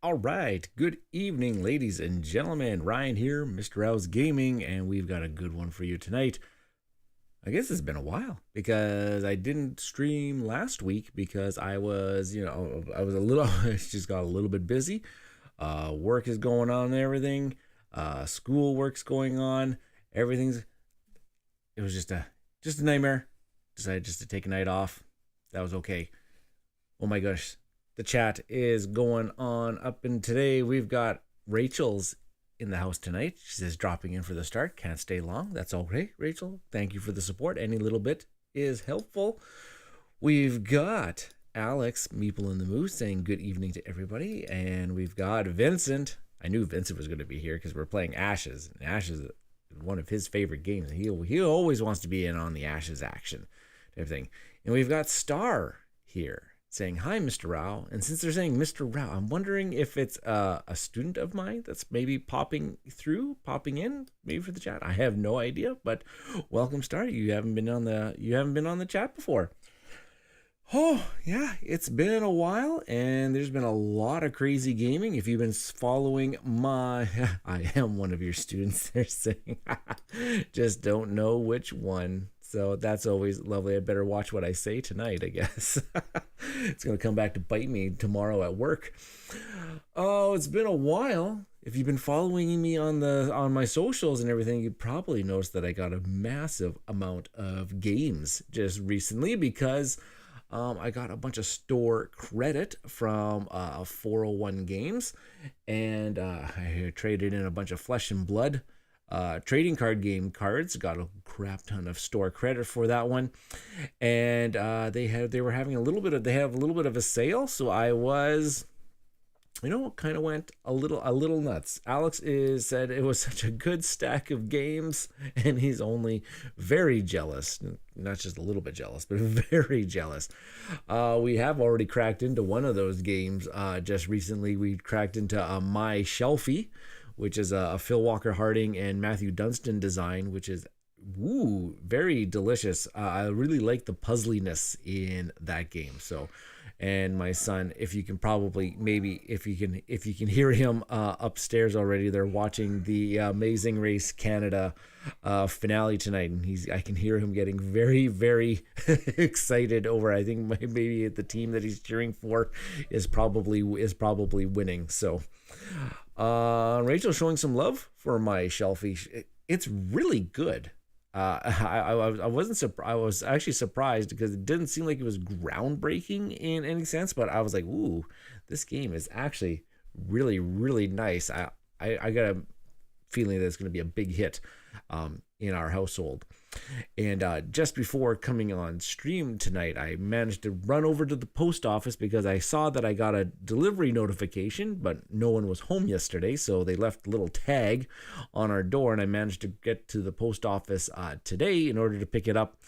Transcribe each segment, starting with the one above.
All right, good evening, ladies and gentlemen. Ryan here, Mr. Rau's Gaming, and we've got a good one for you tonight. I guess it's been a while because I didn't stream last week because I was, I was a little, I just got a little bit busy. Work is going on and everything. School work's going on. Everything's. It was just a nightmare. Decided just to take a night off. That was okay. Oh my gosh, the chat is going on up, and today we've got Rachel's in the house tonight. She says dropping in for the start, can't stay long. That's okay, Rachel. Thank you for the support. Any little bit is helpful. We've got Alex Meeple in the Moose saying good evening to everybody, and we've got Vincent. I knew Vincent was going to be here because we're playing Ashes, and Ashes is one of his favorite games. He always wants to be in on the Ashes action, everything. And we've got Star here saying, hi, Mr. Rau. And since they're saying Mr. Rau, I'm wondering if it's a student of mine that's maybe popping in, maybe for the chat. I have no idea, but welcome, Star. You haven't been on the chat before. Oh, yeah, it's been a while, and there's been a lot of crazy gaming. If you've been following I am one of your students, they're saying, just don't know which one. So that's always lovely. I better watch what I say tonight, I guess. It's going to come back to bite me tomorrow at work. Oh, it's been a while. If you've been following me on my socials and everything, you probably noticed that I got a massive amount of games just recently because I got a bunch of store credit from 401 Games, and I traded in a bunch of Flesh and Blood trading card game cards. Got a crap ton of store credit for that one, and they have a little bit of a sale. So I was, kind of went a little nuts. Alex said it was such a good stack of games, and he's only very jealous. Not just a little bit jealous, but very jealous. We have already cracked into one of those games just recently. We cracked into My Shelfie, which is a Phil Walker Harding and Matthew Dunstan design, which is very delicious. I really like the puzzliness in that game. So, and my son, if you can hear him upstairs already, they're watching the Amazing Race Canada finale tonight, and I can hear him getting very, very excited over. I think maybe the team that he's cheering for is probably winning. So. Rachel showing some love for My Shelfie. It's really good. I was actually surprised because it didn't seem like it was groundbreaking in any sense, but I was like, ooh, this game is actually really, really nice. I got a feeling that it's going to be a big hit in our household. And just before coming on stream tonight, I managed to run over to the post office because I saw that I got a delivery notification, but no one was home yesterday, so they left a little tag on our door, and I managed to get to the post office today in order to pick it up.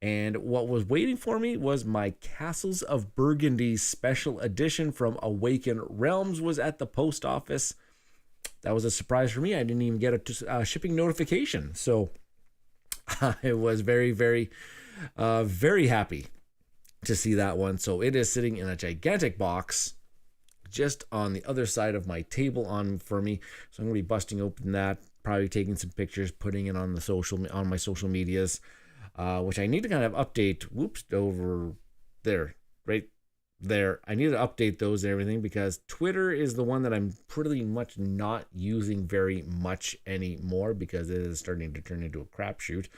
And what was waiting for me was my Castles of Burgundy special edition from Awakened Realms was at the post office. That was a surprise for me. I didn't even get a shipping notification, so I was very, very, very happy to see that one. So it is sitting in a gigantic box just on the other side of my table for me. So I'm going to be busting open that, probably taking some pictures, putting it on my social medias, which I need to kind of update. Whoops, over there, right there. I need to update those and everything because Twitter is the one that I'm pretty much not using very much anymore because it is starting to turn into a crapshoot.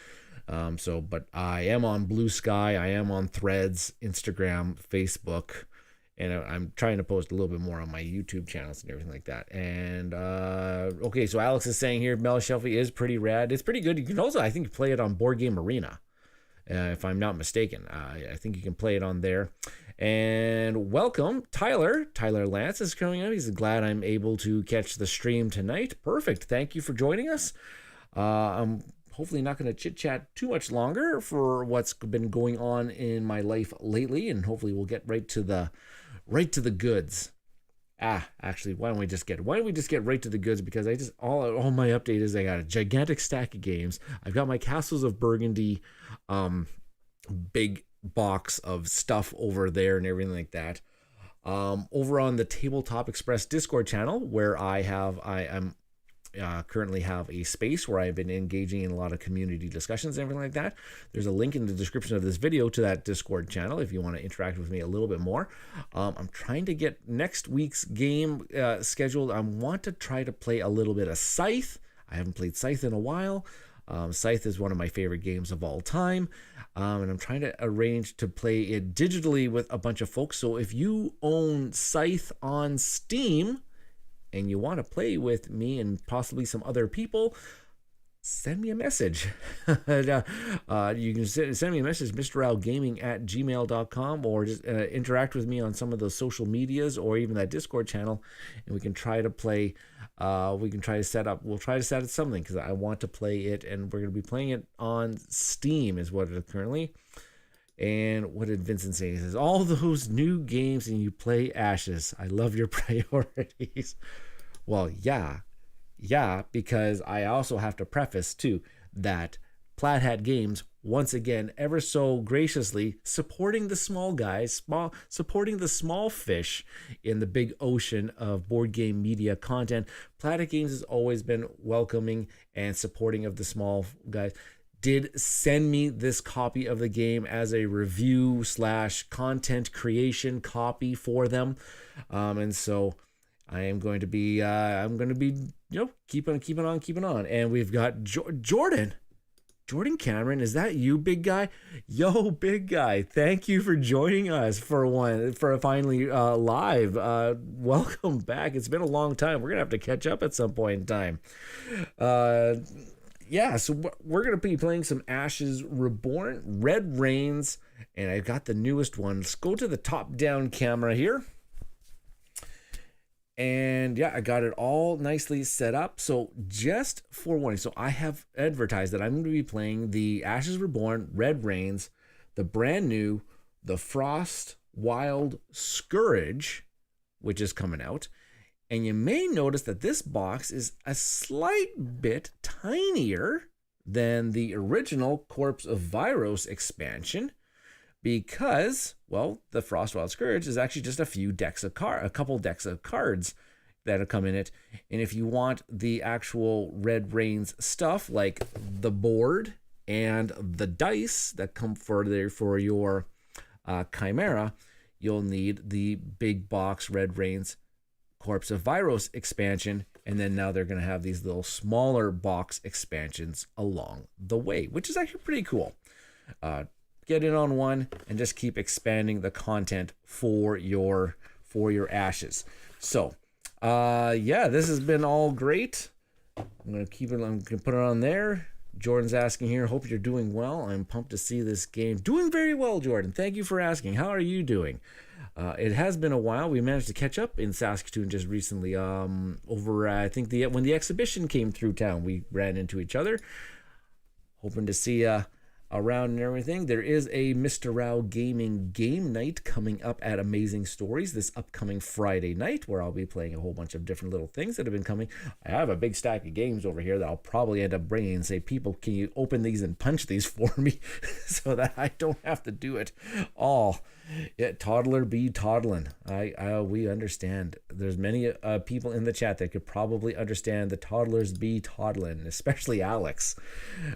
But I am on Blue Sky, I am on Threads, Instagram, Facebook, and I'm trying to post a little bit more on my YouTube channels and everything like that. And okay, so Alex is saying here, My Shelfie is pretty rad. It's pretty good. You can also, I think, play it on Board Game Arena. If I'm not mistaken. I think you can play it on there. And welcome, Tyler. Tyler Lance is coming up. He's glad I'm able to catch the stream tonight. Perfect. Thank you for joining us. I'm hopefully not going to chit-chat too much longer for what's been going on in my life lately, and hopefully we'll get right to the goods. Actually, why don't we just get right to the goods, because I just all my update is I got a gigantic stack of games. I've got my Castles of Burgundy big box of stuff over there and everything like that. over on the Tabletop Express Discord channel, where I am currently have a space where I've been engaging in a lot of community discussions and everything like that. There's a link in the description of this video to that Discord channel if you want to interact with me a little bit more. I'm trying to get next week's game scheduled. I want to try to play a little bit of Scythe. I haven't played Scythe in a while. Scythe is one of my favorite games of all time, and I'm trying to arrange to play it digitally with a bunch of folks. So if you own Scythe on Steam and you want to play with me and possibly some other people, send me a message. You can send me a message, mrraugaming@gmail.com, or just interact with me on some of those social medias or even that Discord channel, and we can try to play. We'll try to set up something, because I want to play it, and we're going to be playing it on Steam is what it is currently. And what did Vincent say? He says, all those new games and you play Ashes. I love your priorities. Well, yeah, because I also have to preface too that Plaid Hat Games, once again, ever so graciously supporting the small guys, supporting the small fish in the big ocean of board game media content. Plaid Hat Games has always been welcoming and supporting of the small guys. Did send me this copy of the game as a review / content creation copy for them, and so I am going to be keeping on. And we've got Jordan Cameron. Is that you, big guy? Yo, big guy, thank you for joining us for finally live. Welcome back. It's been a long time. We're gonna have to catch up at some point in time. Yeah, so we're going to be playing some Ashes Reborn, Red Rains, and I've got the newest one. Let's go to the top-down camera here. And yeah, I got it all nicely set up. So just for warning, so I have advertised that I'm going to be playing the Ashes Reborn, Red Rains, the brand new, the Frostwild Scourge, which is coming out. And you may notice that this box is a slight bit tinier than the original Corpse of Vyros expansion, because, well, the Frostwild Scourge is actually just a couple decks of cards that have come in it. And if you want the actual Red Rains stuff, like the board and the dice that come for your Chimera, you'll need the big box Red Rains Corpse of Vyros expansion, and then now they're going to have these little smaller box expansions along the way, which is actually pretty cool. Get in on one and just keep expanding the content for your Ashes. So yeah, this has been all great. I'm going to put it on there. Jordan's asking here, hope you're doing well. I'm pumped to see this game. Doing very well, Jordan. Thank you for asking. How are you doing? It has been a while. We managed to catch up in Saskatoon just recently. Over, I think when the exhibition came through town, we ran into each other. Hoping to see around and everything. There is a Mista Rau gaming game night coming up at Amazing Stories this upcoming Friday night, where I'll be playing a whole bunch of different little things that have been coming. I have a big stack of games over here that I'll probably end up bringing and say, people, can you open these and punch these for me so that I don't have to do it all. Yeah, toddler be toddling. We understand. There's many people in the chat that could probably understand the toddlers be toddling, especially Alex,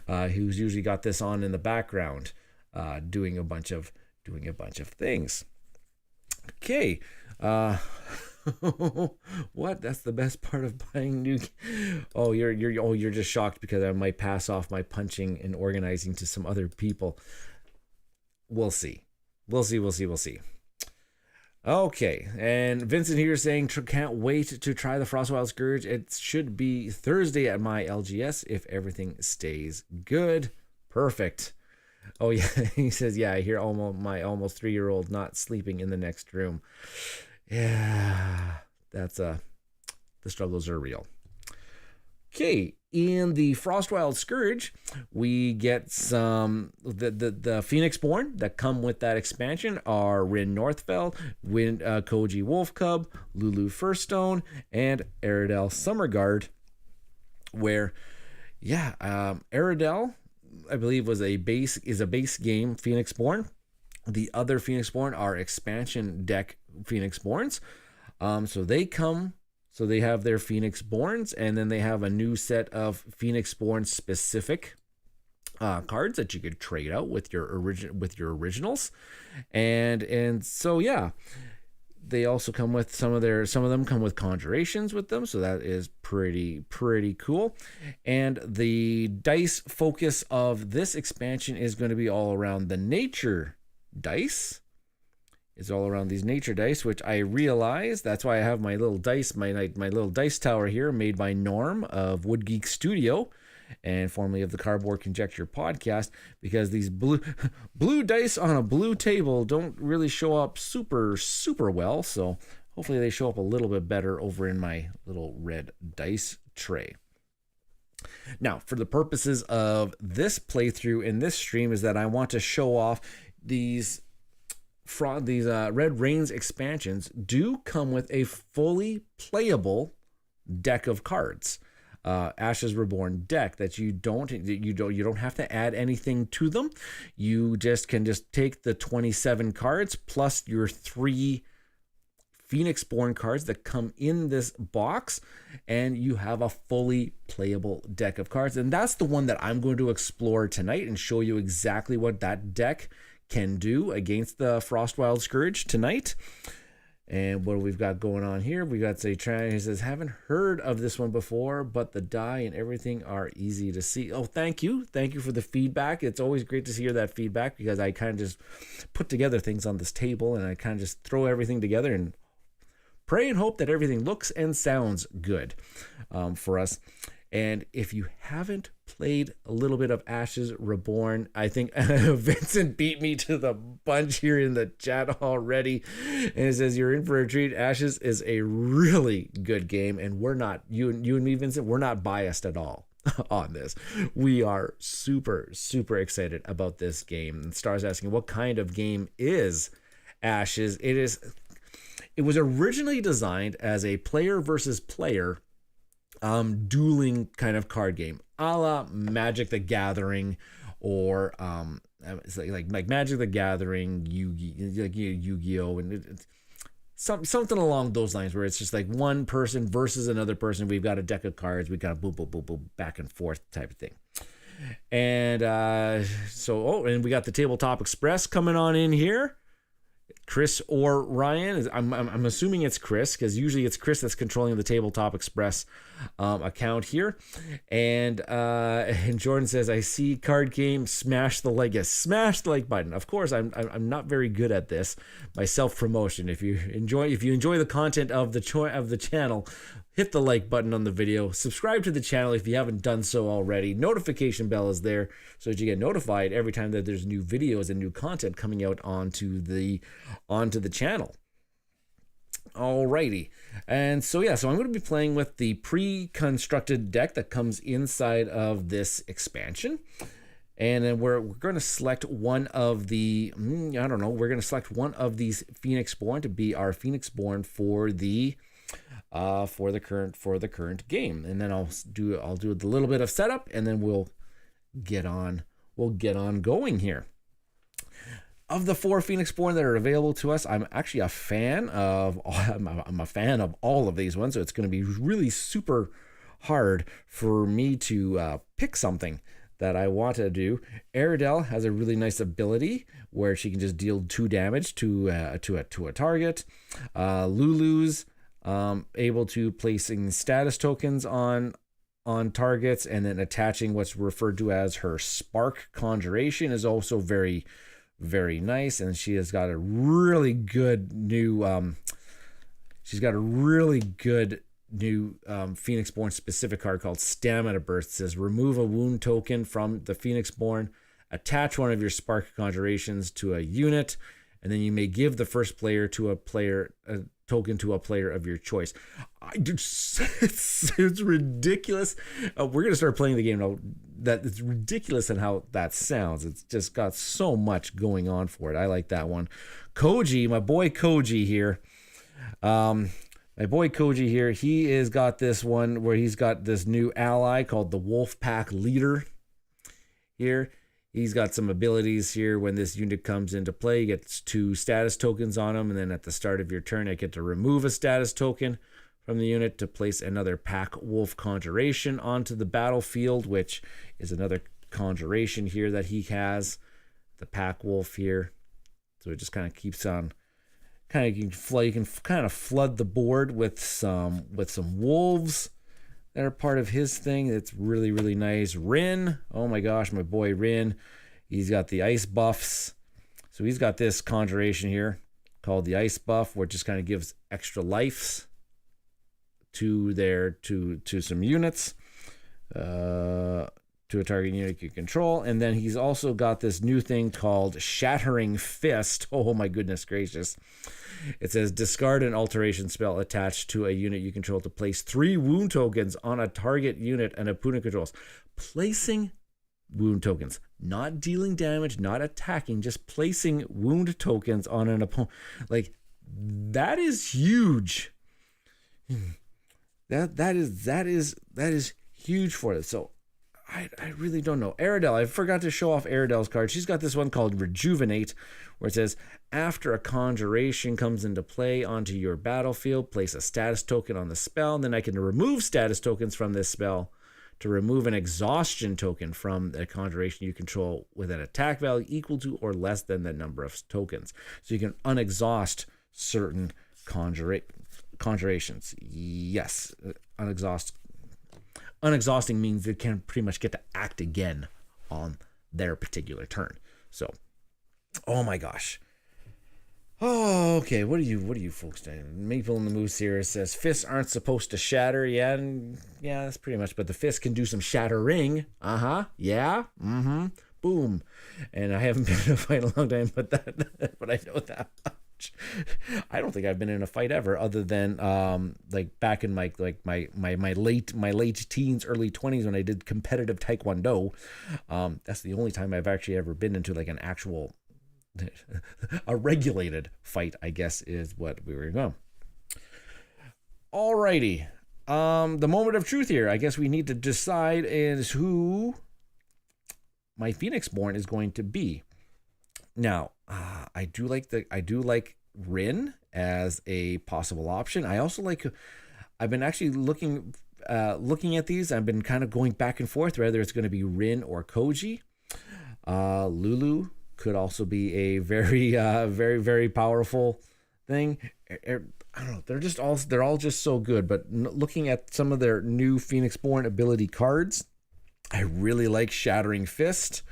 who's usually got this on in the background, doing a bunch of things. Okay, what? That's the best part of buying new. Oh, you're just shocked because I might pass off my punching and organizing to some other people. We'll see. We'll see. Okay, and Vincent here saying, can't wait to try the Frostwild Scourge. It should be Thursday at my LGS if everything stays good. Perfect. Oh yeah, he says, yeah, I hear my almost 3-year-old not sleeping in the next room. Yeah, that's the struggles are real. Okay, in the Frostwild Scourge, we get some the Phoenixborn that come with that expansion are Rin Northfell, Koji Wolf Cub, Lulu Firststone, and Aradel Summerguard. Where, yeah, Aradel, I believe, is a base game Phoenixborn The other Phoenixborn are expansion deck Phoenixborns. So they have their Phoenixborns, and then they have a new set of Phoenixborn specific cards that you could trade out with your originals, and so yeah, they also come with some of them come with conjurations with them, so that is pretty cool. And the dice focus of this expansion is going to be all around the nature dice. It's all around these nature dice, which I realize that's why I have my little dice, my little dice tower here, made by Norm of Wood Geek Studio, and formerly of the Cardboard Conjecture podcast, because these blue dice on a blue table don't really show up super well. So hopefully they show up a little bit better over in my little red dice tray. Now, for the purposes of this playthrough in this stream, is that I want to show off these Red Rains expansions do come with a fully playable deck of cards. Ashes Reborn deck that you don't have to add anything to them. You can take the 27 cards plus your 3 Phoenixborn cards that come in this box, and you have a fully playable deck of cards. And that's the one that I'm going to explore tonight and show you exactly what that deck can do against the Frostwild Scourge tonight. And what we've got going on here, we got he says, haven't heard of this one before, but the die and everything are easy to see. Oh, thank you for the feedback. It's always great to hear that feedback, because I kind of just put together things on this table, and I kind of just throw everything together and pray and hope that everything looks and sounds good for us. And if you haven't played a little bit of Ashes Reborn, I think Vincent beat me to the punch here in the chat already. And it says, you're in for a treat. Ashes is a really good game. And we're not, you and me, Vincent, we're not biased at all on this. We are super excited about this game. And Star's asking, what kind of game is Ashes? It was originally designed as a player versus player dueling kind of card game, a la Magic the Gathering, or it's like Magic the Gathering, Yu-Gi-Oh, and something along those lines, where it's just like one person versus another person. We've got a deck of cards, we got a boom back and forth type of thing. And and we got the Tabletop Express coming on in here. Chris or Ryan, I'm assuming it's Chris, because usually it's Chris that's controlling the Tabletop Express account here. And Jordan says, I see card game, smash the like. Yes, smash the like button. Of course, I'm not very good at this. My self promotion. If you enjoy the content of the channel, hit the like button on the video. Subscribe to the channel if you haven't done so already. Notification bell is there so that you get notified every time that there's new videos and new content coming out onto the channel. Alrighty. And so I'm going to be playing with the pre-constructed deck that comes inside of this expansion. And then we're going to select one of the, we're going to select one of these Phoenixborn to be our Phoenixborn for the current game. And then I'll do a little bit of setup, and then we'll get on going here. Of the 4 Phoenixborn that are available to us, I'm actually a fan of all of these ones, so it's going to be really super hard for me to pick something that I want to do. Aerodel has a really nice ability where she can just deal 2 damage to a target. Lulu's able to placing status tokens on targets, and then attaching what's referred to as her Spark Conjuration is also very nice. And she has got a really good new Phoenixborn specific card called Stamina Burst. It says, remove a wound token from the Phoenixborn, attach one of your Spark Conjurations to a unit, and then you may give the first player to a token to a player of your choice. It's ridiculous. We're gonna start playing the game now. That it's ridiculous in how that sounds. It's just got so much going on for it. I like that one. Koji, my boy Koji here. He has got this one where he's got this new ally called the Wolfpack Leader. Here, He's got some abilities here. When this unit comes into play, he gets 2 status tokens on him, and then at the start of your turn, I get to remove a status token from the unit to place another Pack Wolf Conjuration onto the battlefield, which is another conjuration here that he has, the Pack Wolf here. So it just kind of keeps on, you can kind of flood the board with some wolves that are part of his thing. That's really, really nice. Rin, oh my gosh, my boy Rin. He's got the ice buffs. So he's got this conjuration here called the ice buff, which just kind of gives extra lives to some units, to a target unit you control. And then he's also got this new thing called Shattering Fist. Oh my goodness gracious. It says discard an alteration spell attached to a unit you control to place 3 wound tokens on a target unit and opponent controls. Placing wound tokens, not dealing damage, not attacking, just placing wound tokens on an opponent. Like, that is huge. That is huge for it. So I really don't know. Aradel, I forgot to show off Aradel's card. She's got this one called Rejuvenate, where it says, after a conjuration comes into play onto your battlefield, place a status token on the spell. And then I can remove status tokens from this spell to remove an exhaustion token from a conjuration you control with an attack value equal to or less than the number of tokens. So you can unexhaust certain conjurations. Yes, unexhausting means they can pretty much get to act again on their particular turn. So, oh my gosh. Oh, okay. What are you folks doing? Maple in the Moose here says fists aren't supposed to shatter. Yeah, that's pretty much. But the fist can do some shattering. Yeah. Boom. And I haven't been in a fight in a long time, but I know that much. I don't think I've been in a fight ever, other than like back in my late teens, early 20s when I did competitive Taekwondo. That's the only time I've actually ever been into like an actual a regulated fight, I guess, is what we were going. Alrighty. The moment of truth here. I guess we need to decide is who my Phoenixborn is going to be. Now, I do like Rin as a possible option. I also like. I've been actually looking at these. I've been kind of going back and forth whether it's going to be Rin or Koji. Lulu could also be a very, very, very powerful thing. I don't know. They're all just so good. But looking at some of their new Phoenixborn ability cards, I really like Shattering Fist.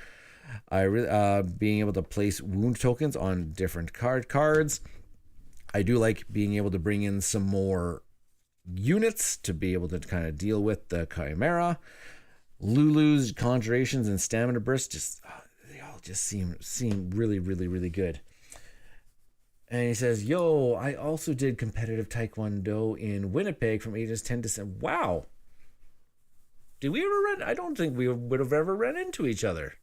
I really being able to place wound tokens on different cards. I do like being able to bring in some more units to be able to kind of deal with the Chimera. Lulu's conjurations and stamina bursts they all just seem really, really, really good. And he says, yo, I also did competitive Taekwondo in Winnipeg from ages 10 to 7. Wow. Did we ever run? I don't think we would have ever run into each other.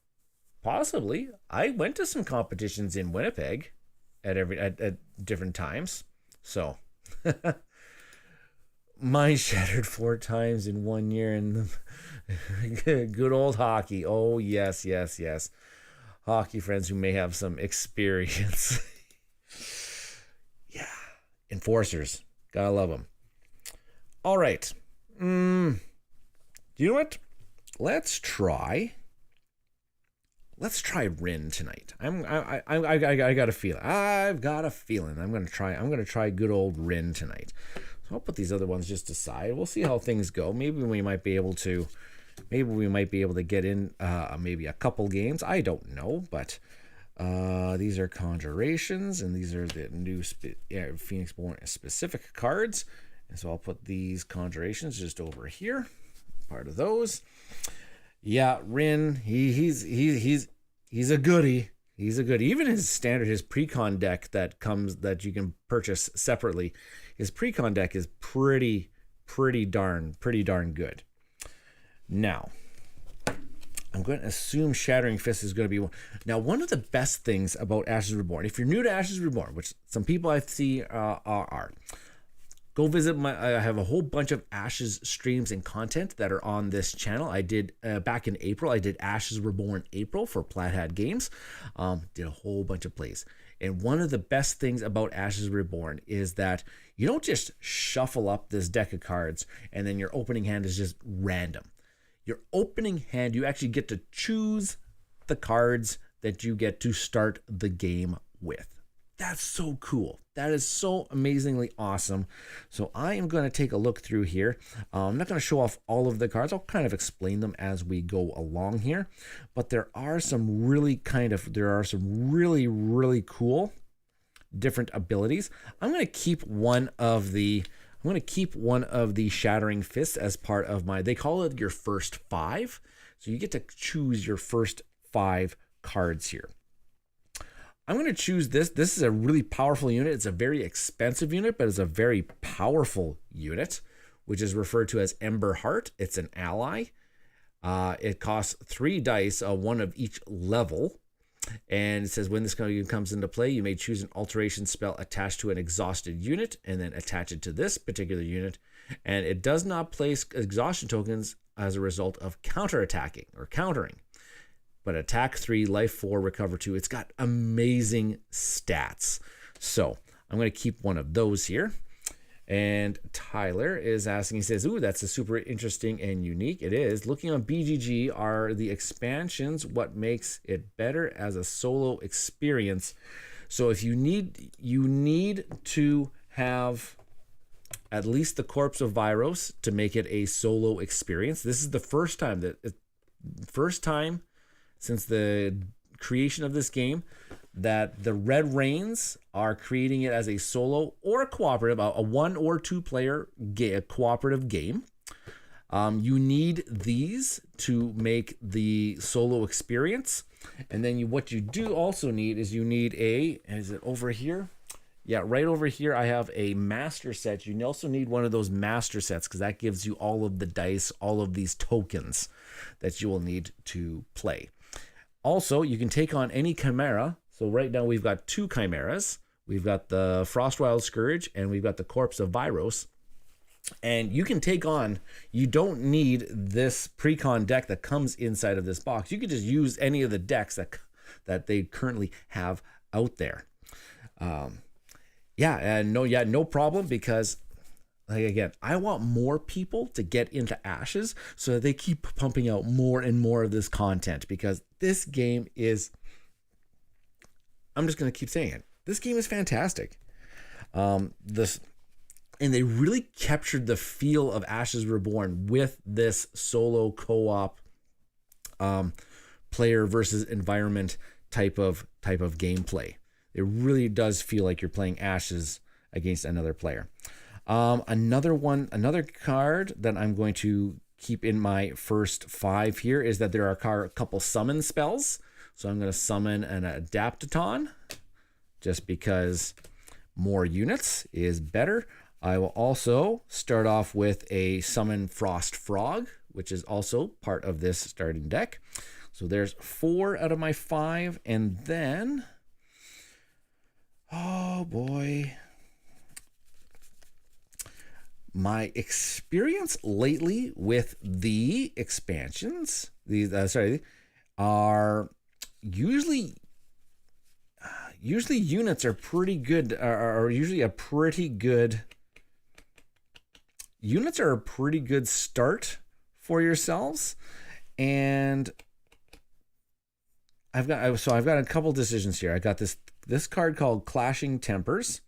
Possibly. I went to some competitions in Winnipeg at different times. So mine shattered 4 times in 1 year, and good old hockey. Oh yes. Hockey friends who may have some experience. Yeah. Enforcers. Gotta love them. All right. You know what? Let's try Rin tonight. I got a feeling. I've got a feeling I'm gonna try good old Rin tonight. So I'll put these other ones just aside. We'll see how things go. Maybe we might be able to get in maybe a couple games. I don't know, but these are conjurations, and these are the new Phoenixborn specific cards. And so I'll put these conjurations just over here. Part of those. Yeah, Rin, he's a goodie. He's a goodie. Even his precon deck that you can purchase separately, his precon deck is pretty darn good. Now, I'm going to assume Shattering Fist is going to be one. Now, one of the best things about Ashes Reborn, if you're new to Ashes Reborn, which some people I see are, go visit I have a whole bunch of Ashes streams and content that are on this channel. I did back in April, I did Ashes Reborn April for Plaid Hat Games. Did a whole bunch of plays. And one of the best things about Ashes Reborn is that you don't just shuffle up this deck of cards and then your opening hand is just random. Your opening hand, you actually get to choose the cards that you get to start the game with. That's so cool. That is so amazingly awesome. So I am going to take a look through here. I'm not going to show off all of the cards. I'll kind of explain them as we go along here. But there are some really really cool different abilities. I'm going to keep one of the Shattering Fists as part of my, they call it your first 5. So you get to choose your first 5 cards here. I'm going to choose this. This is a really powerful unit. It's a very expensive unit, but it's a very powerful unit, which is referred to as Ember Heart. It's an ally. It costs 3 dice, 1 of each level. And it says when this card comes into play, you may choose an alteration spell attached to an exhausted unit and then attach it to this particular unit. And it does not place exhaustion tokens as a result of counterattacking or countering. But attack 3, life 4, recover 2. It's got amazing stats. So I'm going to keep one of those here. And Tyler is asking, he says, ooh, that's a super interesting and unique. It is. Looking on BGG, are the expansions what makes it better as a solo experience? So if you need to have at least the Corpse of Vyros to make it a solo experience. This is the first time since the creation of this game that the Red Rains are creating it as a solo or a cooperative, a 1 or 2 player cooperative game. You need these to make the solo experience. And then what you do also need is is it over here? Yeah, right over here I have a master set. You also need one of those master sets because that gives you all of the dice, all of these tokens that you will need to play. Also, you can take on any chimera. So right now we've got 2 chimeras. We've got the Frostwild Scourge and we've got the Corpse of Vyros. And you can take on, you don't need this pre-con deck that comes inside of this box. You can just use any of the decks that they currently have out there. No problem, because like again, I want more people to get into Ashes so that they keep pumping out more and more of this content, because this game is, I'm just going to keep saying it, this game is fantastic. And they really captured the feel of Ashes Reborn with this solo co-op player versus environment type of gameplay. It really does feel like you're playing Ashes against another player. Another card that I'm going to keep in my first 5 here is that there are a couple summon spells. So I'm going to summon an Adaptaton just because more units is better. I will also start off with a summon Frost Frog, which is also part of this starting deck. So there's 4 out of my 5. And then, oh boy, my experience lately with the expansions, are usually units are pretty good. Units are a pretty good start for yourselves, and I've got a couple decisions here. I got this card called Clashing Tempers,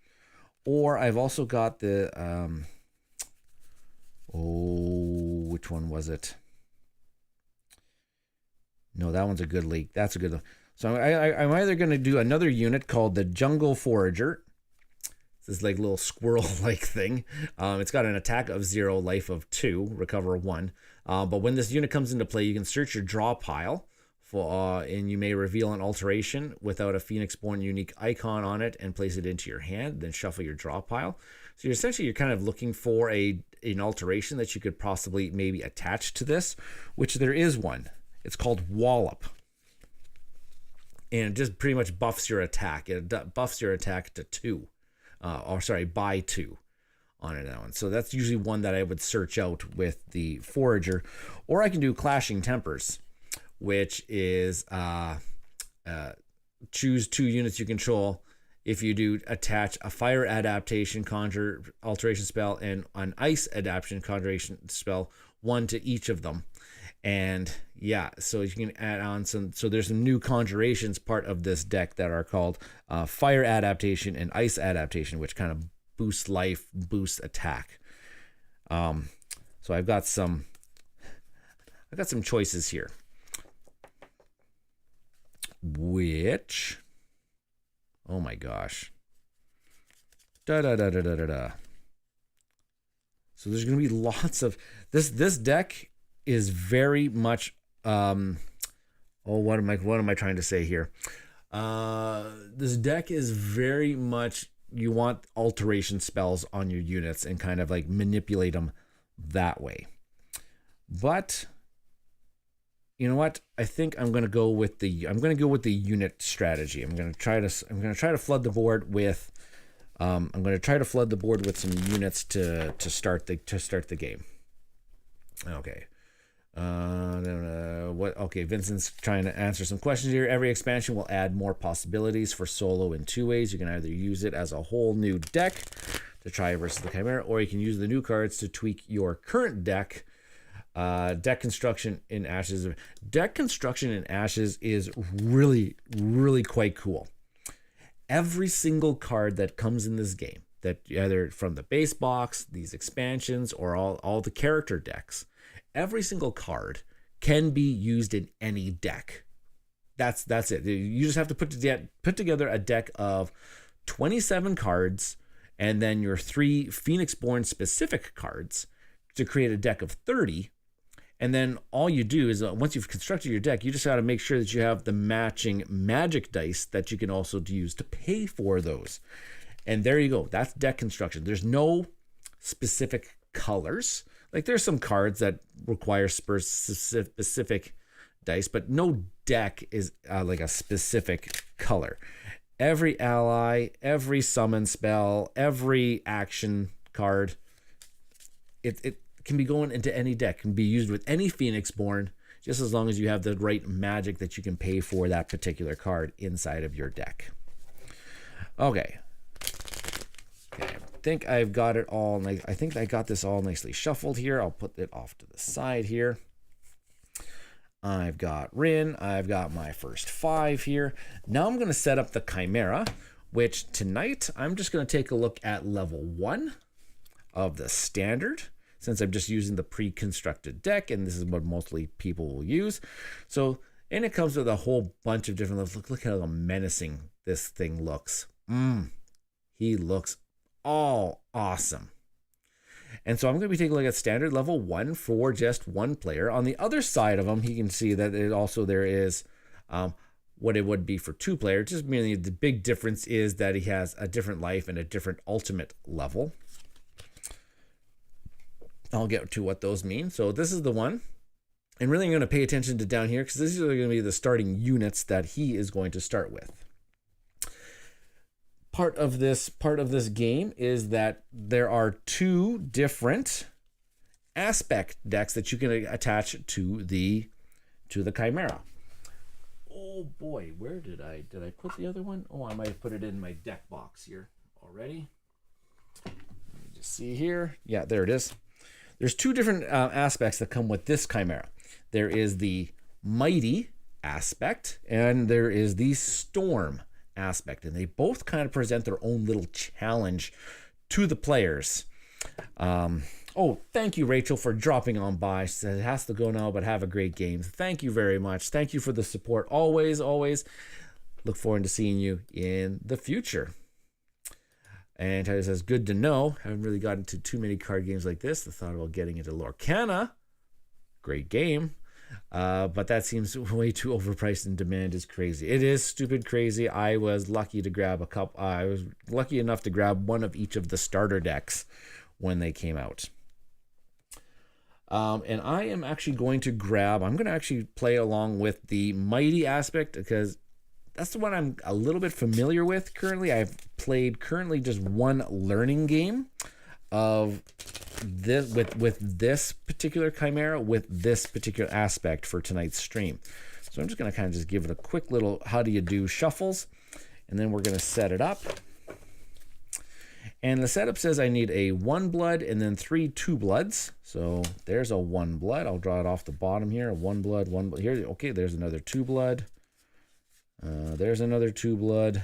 or I've also got the which one was it? No, that one's a good leak. That's a good one. So I'm either going to do another unit called the Jungle Forager. This like little squirrel-like thing. It's got an attack of 0, life of 2, recover 1. But when this unit comes into play, you can search your draw pile, and you may reveal an alteration without a Phoenix-born unique icon on it and place it into your hand, then shuffle your draw pile. So you're kind of looking for an alteration that you could possibly maybe attach to this, which there is one. It's called Wallop. And it just pretty much buffs your attack. It buffs your attack to 2. By 2 on that one. So that's usually one that I would search out with the Forager. Or I can do Clashing Tempers, which is choose 2 units you control. If you do, attach a fire adaptation conjure alteration spell and an ice adaptation conjuration spell, 1 to each of them. And yeah, so you can add on some. So there's some new conjurations part of this deck that are called fire adaptation and ice adaptation, which kind of boost life, boost attack. So I've got some choices here, which, oh my gosh, So there's going to be lots of this deck is very much what am I trying to say here? This deck is very much, you want alteration spells on your units and kind of like manipulate them that way. But you know what? I think I'm going to go with the unit strategy. I'm going to try to flood the board with some units to start the game. Okay. Okay, Vincent's trying to answer some questions here. Every expansion will add more possibilities for solo in 2 ways. You can either use it as a whole new deck to try versus the Chimera, or you can use the new cards to tweak your current deck. Deck construction in Ashes. Deck construction in Ashes is really, really quite cool. Every single card that comes in this game, that either from the base box, these expansions, or all the character decks, every single card can be used in any deck. That's it. You just have to put together a deck of 27 cards and then your 3 Phoenix-born specific cards to create a deck of 30. And then all you do is once you've constructed your deck, you just got to make sure that you have the matching magic dice that you can also use to pay for those. And there you go. That's deck construction. There's no specific colors. Like there's some cards that require specific dice, but no deck is like a specific color. Every ally, every summon spell, every action card, it can be going into any deck, can be used with any Phoenix-born, just as long as you have the right magic that you can pay for that particular card inside of your deck. Okay. I think I've got it all. I think I got this all nicely shuffled here. I'll put it off to the side here. I've got Rin. I've got my first 5 here. Now I'm going to set up the Chimera, which tonight I'm just going to take a look at level 1 of the standard, since I'm just using the pre-constructed deck, and this is what mostly people will use. So, and it comes with a whole bunch of different levels. Look how menacing this thing looks. He looks all awesome. And so I'm going to be taking a look at standard level 1 for just 1 player. On the other side of him, you can see that there is what it would be for 2 players. Just meaning the big difference is that he has a different life and a different ultimate level. I'll get to what those mean. So this is the one. And really I'm going to pay attention to down here because these are going to be the starting units that he is going to start with. Part of this game is that there are 2 different aspect decks that you can attach to the Chimera. Oh boy, where did I put the other one? Oh, I might have put it in my deck box here already. Let me just see here. Yeah, there it is. There's 2 different aspects that come with this Chimera. There is the Mighty aspect and there is the Storm aspect, and they both kind of present their own little challenge to the players. Oh, thank you, Rachel, for dropping on by. She said it has to go now, but have a great game. Thank you very much. Thank you for the support. Always look forward to seeing you in the future. And Tyler says, good to know. Haven't really gotten to too many card games like this. I thought about getting into Lorcana. Great game. But that seems way too overpriced, and demand is crazy. It is stupid crazy. I was lucky to grab a couple. I was lucky enough to grab one of each of the starter decks when they came out. And I am actually going to I'm going to actually play along with the Mighty aspect because that's the one I'm a little bit familiar with currently. I've played just one learning game of this with this particular chimera with this particular aspect for tonight's stream. So I'm just going to kind of just give it a quick little how do you do shuffles, and then we're going to set it up. And the setup says I need a 1 blood and then 3 2 bloods. So there's a 1 blood. I'll draw it off the bottom here. A 1 blood, 1 blood. Here, okay, there's another 2 blood. There's another 2 blood.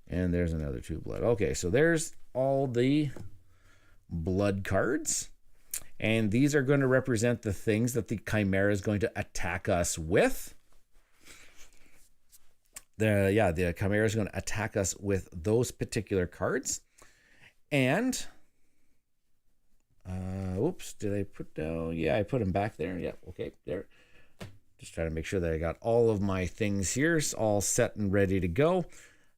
And there's another 2 blood. Okay, so there's all the blood cards. And these are going to represent the things that the chimera is going to attack us with. The chimera is going to attack us with those particular cards. And, oops, did I put down? Yeah, I put them back there. Yeah, okay, there. Just trying to make sure that I got all of my things here all set and ready to go.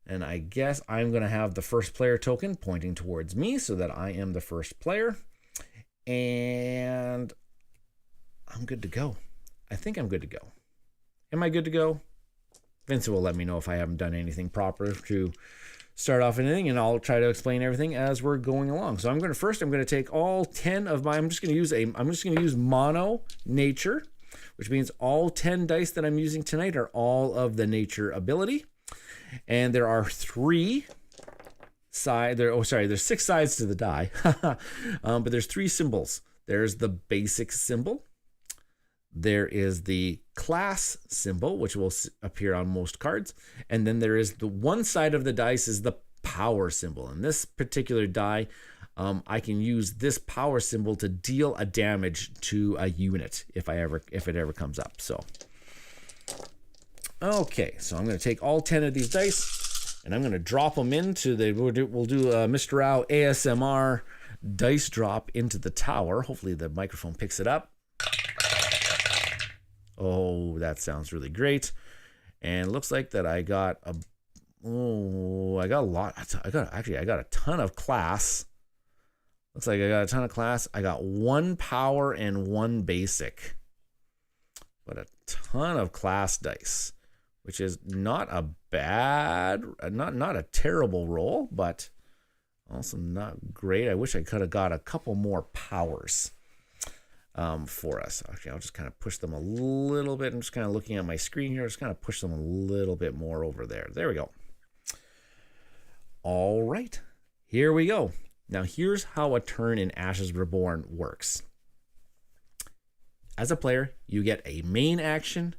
And I guess I'm going to have the first player token pointing towards me so that I am the first player. And I'm good to go. I think I'm good to go. Am I good to go? Vincent will let me know if I haven't done anything proper to start off anything, and I'll try to explain everything as we're going along. So I'm going to take all 10 of my, I'm just going to use mono nature, which means all 10 dice that I'm using tonight are all of the nature ability. And there are 3 sides, there's 6 sides to the die. But there's 3 symbols. There's the basic symbol. There is the class symbol, which will appear on most cards. And then there is the one side of the dice is the power symbol. And this particular die, I can use this power symbol to deal a damage to a unit if it ever comes up. So, okay, so I'm going to take all 10 of these dice and I'm going to drop them into we'll do a Mista Rau ASMR dice drop into the tower. Hopefully the microphone picks it up. Oh, that sounds really great. And it looks like that I got a lot. I got a ton of class. Looks like I got a ton of class. I got 1 power and 1 basic. But a ton of class dice, which is not a bad, not a terrible roll, but also not great. I wish I could have got a couple more powers. For us. Actually, I'll just kind of push them a little bit. I'm just kind of looking at my screen here. Just kind of push them a little bit more over there. There we go. All right, here we go. Now, here's how a turn in Ashes Reborn works. As a player, you get a main action.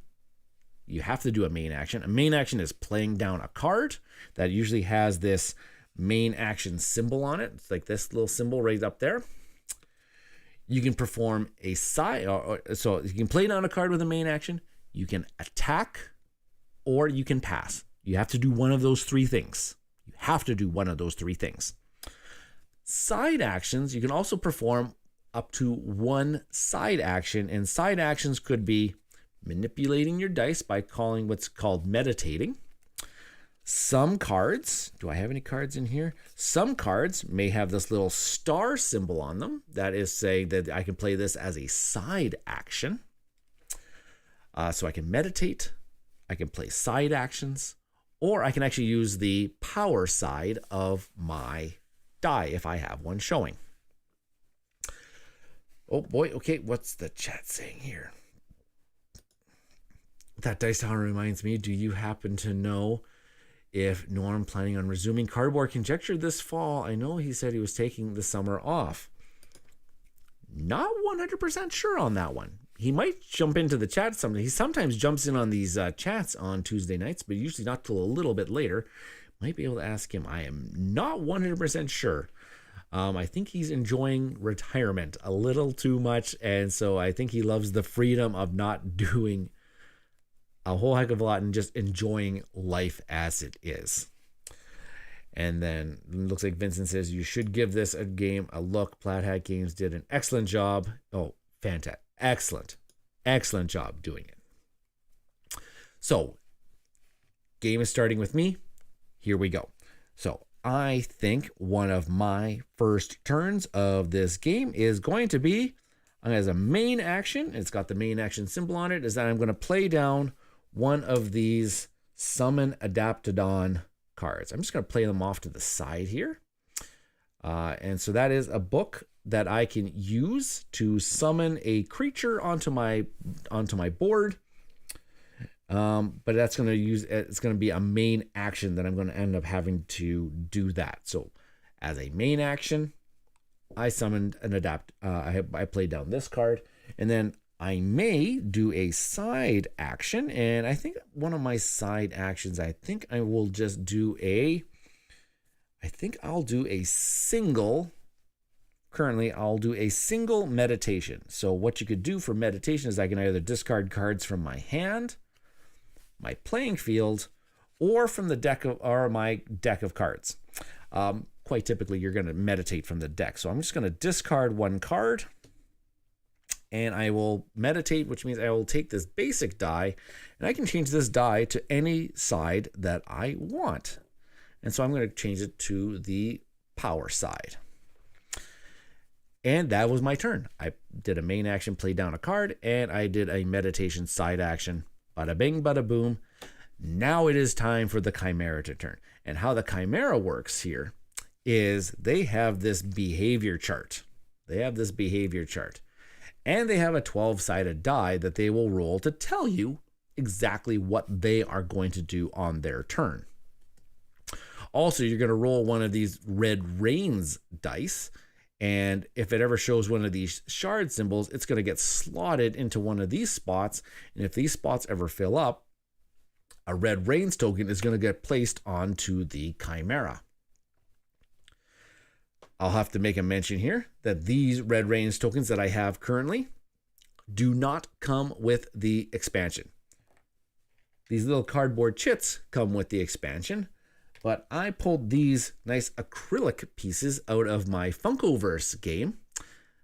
You have to do a main action. A main action is playing down a card that usually has this main action symbol on it. It's like this little symbol right up there. You can perform a side, so you can play down a card with a main action, you can attack, or you can pass. You have to do one of those 3 things. You have to do one of those 3 things. Side actions, you can also perform up to 1 side action, and side actions could be manipulating your dice by calling what's called meditating. Some cards, do I have any cards in here? Some cards may have this little star symbol on them. That is saying that I can play this as a side action. So I can meditate, I can play side actions, or I can actually use the power side of my die if I have one showing. Oh boy, okay, what's the chat saying here? That Dice Tower reminds me, do you happen to know if Norm planning on resuming Cardboard Conjecture this fall? I know he said he was taking the summer off. Not 100% sure on that one. He might jump into the chat someday. He sometimes jumps in on these chats on Tuesday nights, but usually not till a little bit later. Might be able to ask him. I am not 100% sure. I think he's enjoying retirement a little too much, and so I think he loves the freedom of not doing a whole heck of a lot and just enjoying life as it is. And then it looks like Vincent says you should give this a game a look. Plaid Hat Games did an excellent job. Oh, fantastic. Excellent job doing it. So, game is starting with me. Here we go. So, I think one of my first turns of this game is going to be, as a main action, it's got the main action symbol on it, is that I'm going to play down one of these Summon Adaptodon cards. I'm just going to play them off to the side here. And so that is a book that I can use to summon a creature onto my board. But it's going to be a main action that I'm going to end up having to do that. So as a main action, I summoned an I played down this card, and then I may do a side action. And I think one of my side actions, I think I'll do a single. Currently, I'll do a single meditation. So what you could do for meditation is I can either discard cards from my hand, my playing field, or from the my deck of cards. Quite typically, you're going to meditate from the deck. So I'm just going to discard one card, and I will meditate, which means I will take this basic die, and I can change this die to any side that I want. And so I'm going to change it to the power side. And that was my turn. I did a main action, played down a card, and I did a meditation side action. Bada bing, bada boom. Now it is time for the Chimera to turn. And how the Chimera works here is they have this behavior chart. And they have a 12-sided die that they will roll to tell you exactly what they are going to do on their turn. Also, you're going to roll one of these red rains dice. And if it ever shows one of these shard symbols, it's going to get slotted into one of these spots. And if these spots ever fill up, a red rains token is going to get placed onto the Chimera. I'll have to make a mention here that these red rains tokens that I have currently do not come with the expansion. These little cardboard chits come with the expansion. But I pulled these nice acrylic pieces out of my Funkoverse game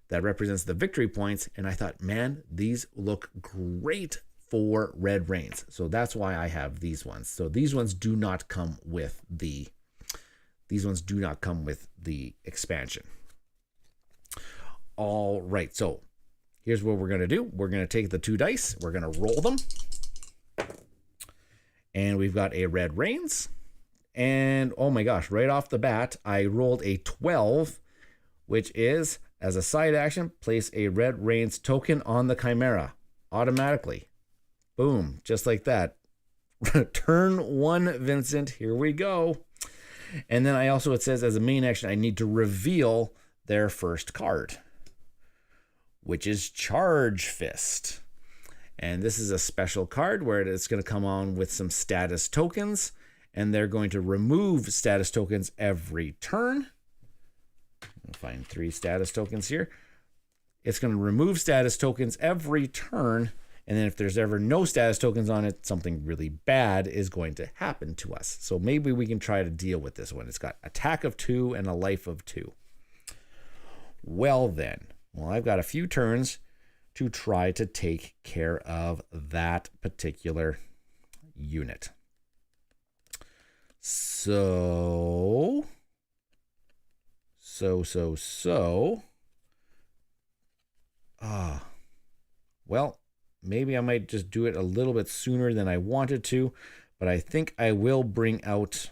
that represents the victory points. And I thought, man, these look great for red rains. So that's why I have these ones. So these ones do not come with the expansion. All right. So here's what we're going to do. We're going to take the 2 dice. We're going to roll them. And we've got a red rains. And oh my gosh, right off the bat, I rolled a 12, which is, as a side action, place a red rains token on the Chimera automatically. Boom, just like that. Turn 1, Vincent. Here we go. And then it says as a main action, I need to reveal their first card, which is Charge Fist. And this is a special card where it's going to come on with some status tokens. And they're going to remove status tokens every turn. I'll find 3 status tokens here. It's going to remove status tokens every turn. And then if there's ever no status tokens on it, something really bad is going to happen to us. So maybe we can try to deal with this one. It's got attack of 2 and a life of 2. Well then, I've got a few turns to try to take care of that particular unit. So, well, maybe I might just do it a little bit sooner than I wanted to, but I think I will bring out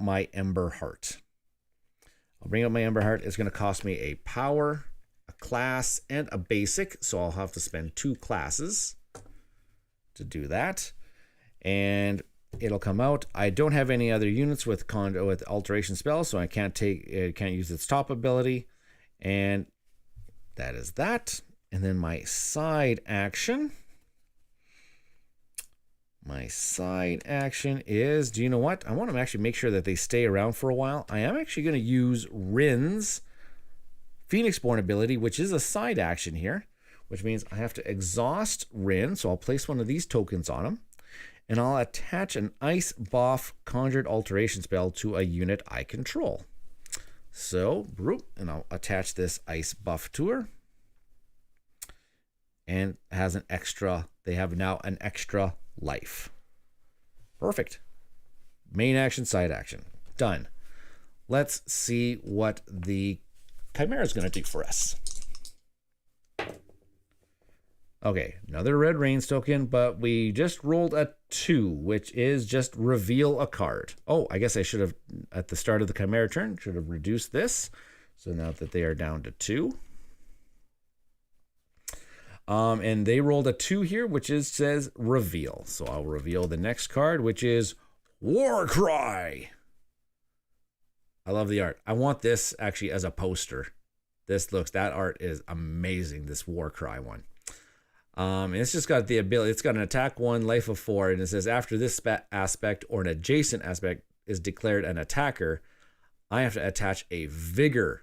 my Ember Heart. I'll bring out my Ember Heart. It's going to cost me a power, a class, and a basic, so I'll have to spend 2 classes to do that. And it'll come out. I don't have any other units with alteration spells, so I can't use its top ability. And that is that. And then my side action. Is, do you know what? I want to actually make sure that they stay around for a while. I am actually going to use Rin's Phoenixborn ability, which is a side action here, which means I have to exhaust Rin. So I'll place one of these tokens on him. And I'll attach an Ice Buff Conjured Alteration spell to a unit I control. So, and I'll attach this Ice Buff to her. And has an extra, they have now an extra life. Perfect. Main action, side action. Done. Let's see what the Chimera is going to do for us. Okay, another red rains token, but we just rolled a 2, which is just reveal a card. Oh, I guess I should have, at the start of the Chimera turn, should have reduced this. So now that they are down to 2. And they rolled a 2 here, which says reveal. So I'll reveal the next card, which is Warcry. I love the art. I want this actually as a poster. That art is amazing, this Warcry one. And it's just got the ability, it's got an attack 1, life of 4, and it says after this aspect or an adjacent aspect is declared an attacker, I have to attach a Vigor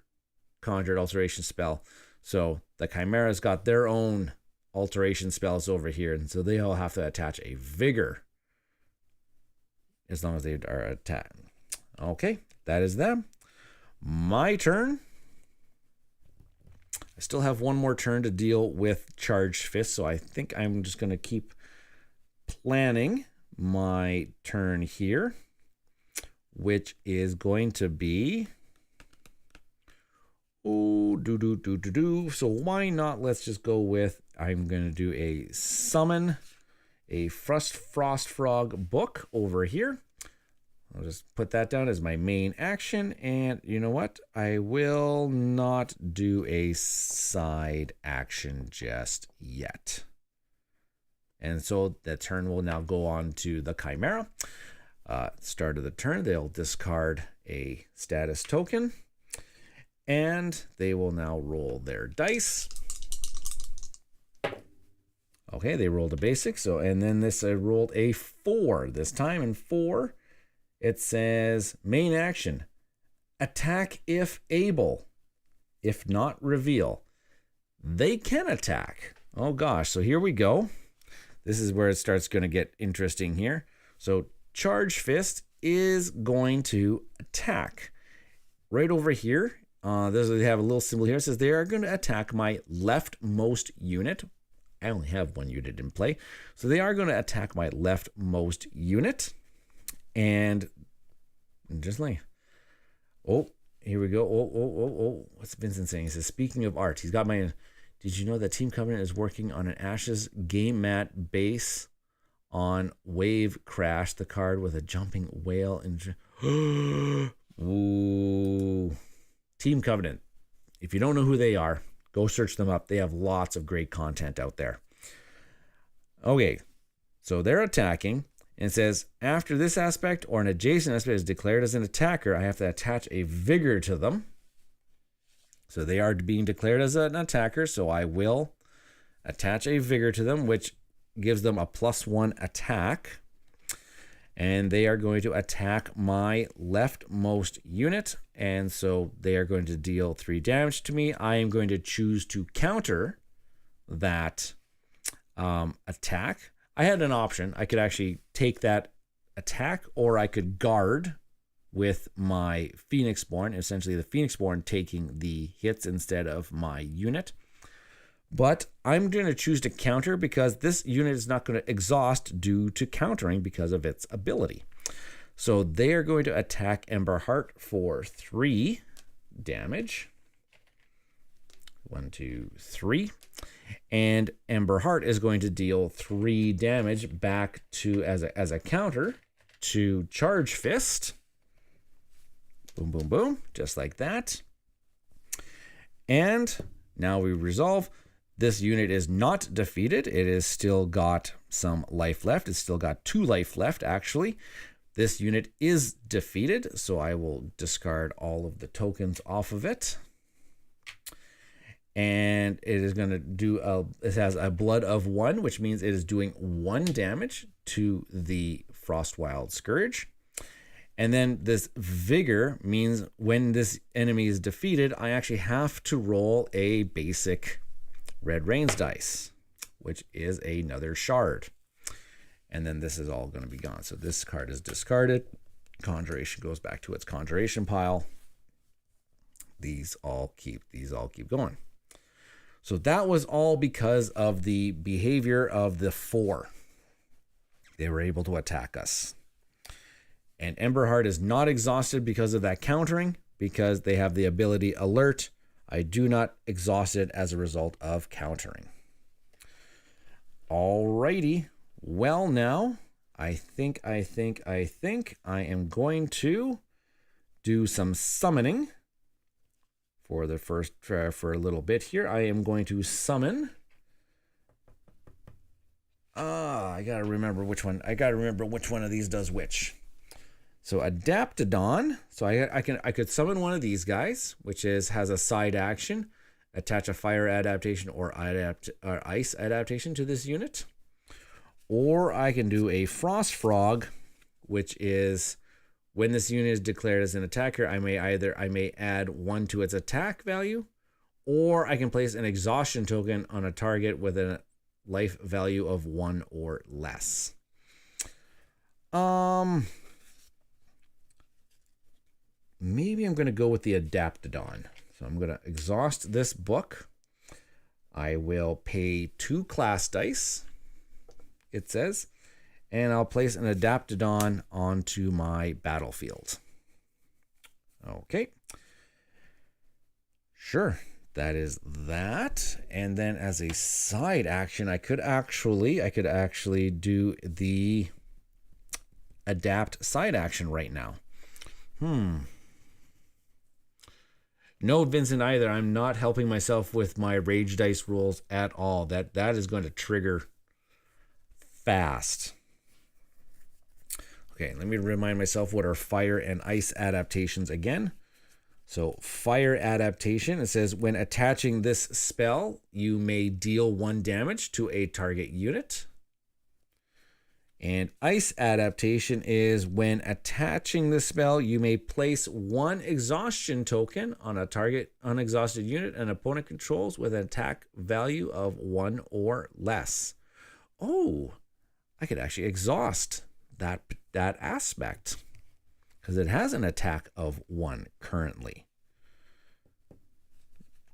conjured alteration spell. So the Chimera's got their own alteration spells over here, and so they all have to attach a Vigor as long as they are attacked. Okay, that is them. My turn. I still have one more turn to deal with Charged Fist, so I think I'm just going to keep planning my turn here, which is going to be... So why not? Let's just go with, I'm going to do a summon a Frost Frog book over here. I'll just put that down as my main action. And you know what? I will not do a side action just yet. And so the turn will now go on to the Chimera. Start of the turn, they'll discard a status token. And they will now roll their dice. Okay, they rolled a basic. So, and then this I rolled a 4 this time. And 4, it says main action, attack if able, if not reveal. They can attack. Oh gosh, so here we go. This is where it starts going to get interesting here. So Charged Fist is going to attack. Right over here, they have a little symbol here. It says they are going to attack my leftmost unit. I only have one unit in play. So they are going to attack my leftmost unit. And just like, oh, here we go. Oh. What's Vincent saying? He says, speaking of art, he's got my, did you know that Team Covenant is working on an Ashes game mat base on Wave Crash, the card with a jumping whale and ooh. Team Covenant. If you don't know who they are, go search them up. They have lots of great content out there. Okay, so they're attacking. And it says, after this aspect or an adjacent aspect is declared as an attacker, I have to attach a Vigor to them. So they are being declared as an attacker, so I will attach a Vigor to them, which gives them a +1 attack. And they are going to attack my leftmost unit. And so they are going to deal 3 damage to me. I am going to choose to counter that attack. I had an option. I could actually take that attack, or I could guard with my Phoenixborn. Essentially, the Phoenixborn taking the hits instead of my unit. But I'm going to choose to counter because this unit is not going to exhaust due to countering because of its ability. So they are going to attack Ember Heart for 3 damage. 1, 2, 3. And Ember Heart is going to deal 3 damage back to as a counter to Charged Fist. Boom, boom, boom. Just like that. And now we resolve. This unit is not defeated. It has still got some life left. It's still got 2 life left, actually. This unit is defeated, so I will discard all of the tokens off of it. And it is going to do, it has a blood of 1, which means it is doing 1 damage to the Frostwild Scourge. And then this Vigor means when this enemy is defeated, I actually have to roll a basic Red Rains dice, which is another shard. And then this is all going to be gone. So this card is discarded. Conjuration goes back to its conjuration pile. These all keep going. So that was all because of the behavior of the 4. They were able to attack us. And Emberheart is not exhausted because of that countering, because they have the ability Alert. I do not exhaust it as a result of countering. Alrighty. Well, now, I think I am going to do some summoning for the first, for a little bit here. I am going to summon. I gotta remember which one. I gotta remember which one of these does which. So Adaptodon. So I could summon one of these guys, which has a side action, attach a fire adaptation or ice adaptation to this unit. Or I can do a Frost Frog, which is when this unit is declared as an attacker, I may add 1 to its attack value, or I can place an exhaustion token on a target with a life value of 1 or less. Maybe I'm going to go with the Adaptodon. So I'm going to exhaust this book. I will pay 2 class dice, it says, and I'll place an Adaptodon onto my battlefield. Okay. Sure. That is that. And then as a side action, I could actually do the adapt side action right now. No, Vincent, either. I'm not helping myself with my rage dice rules at all. That is going to trigger fast. Okay, let me remind myself what are fire and ice adaptations again. So fire adaptation, it says when attaching this spell, you may deal 1 damage to a target unit. And ice adaptation is when attaching the spell, you may place 1 exhaustion token on a target unexhausted unit an opponent controls with an attack value of 1 or less. Oh, I could actually exhaust that aspect because it has an attack of 1 currently.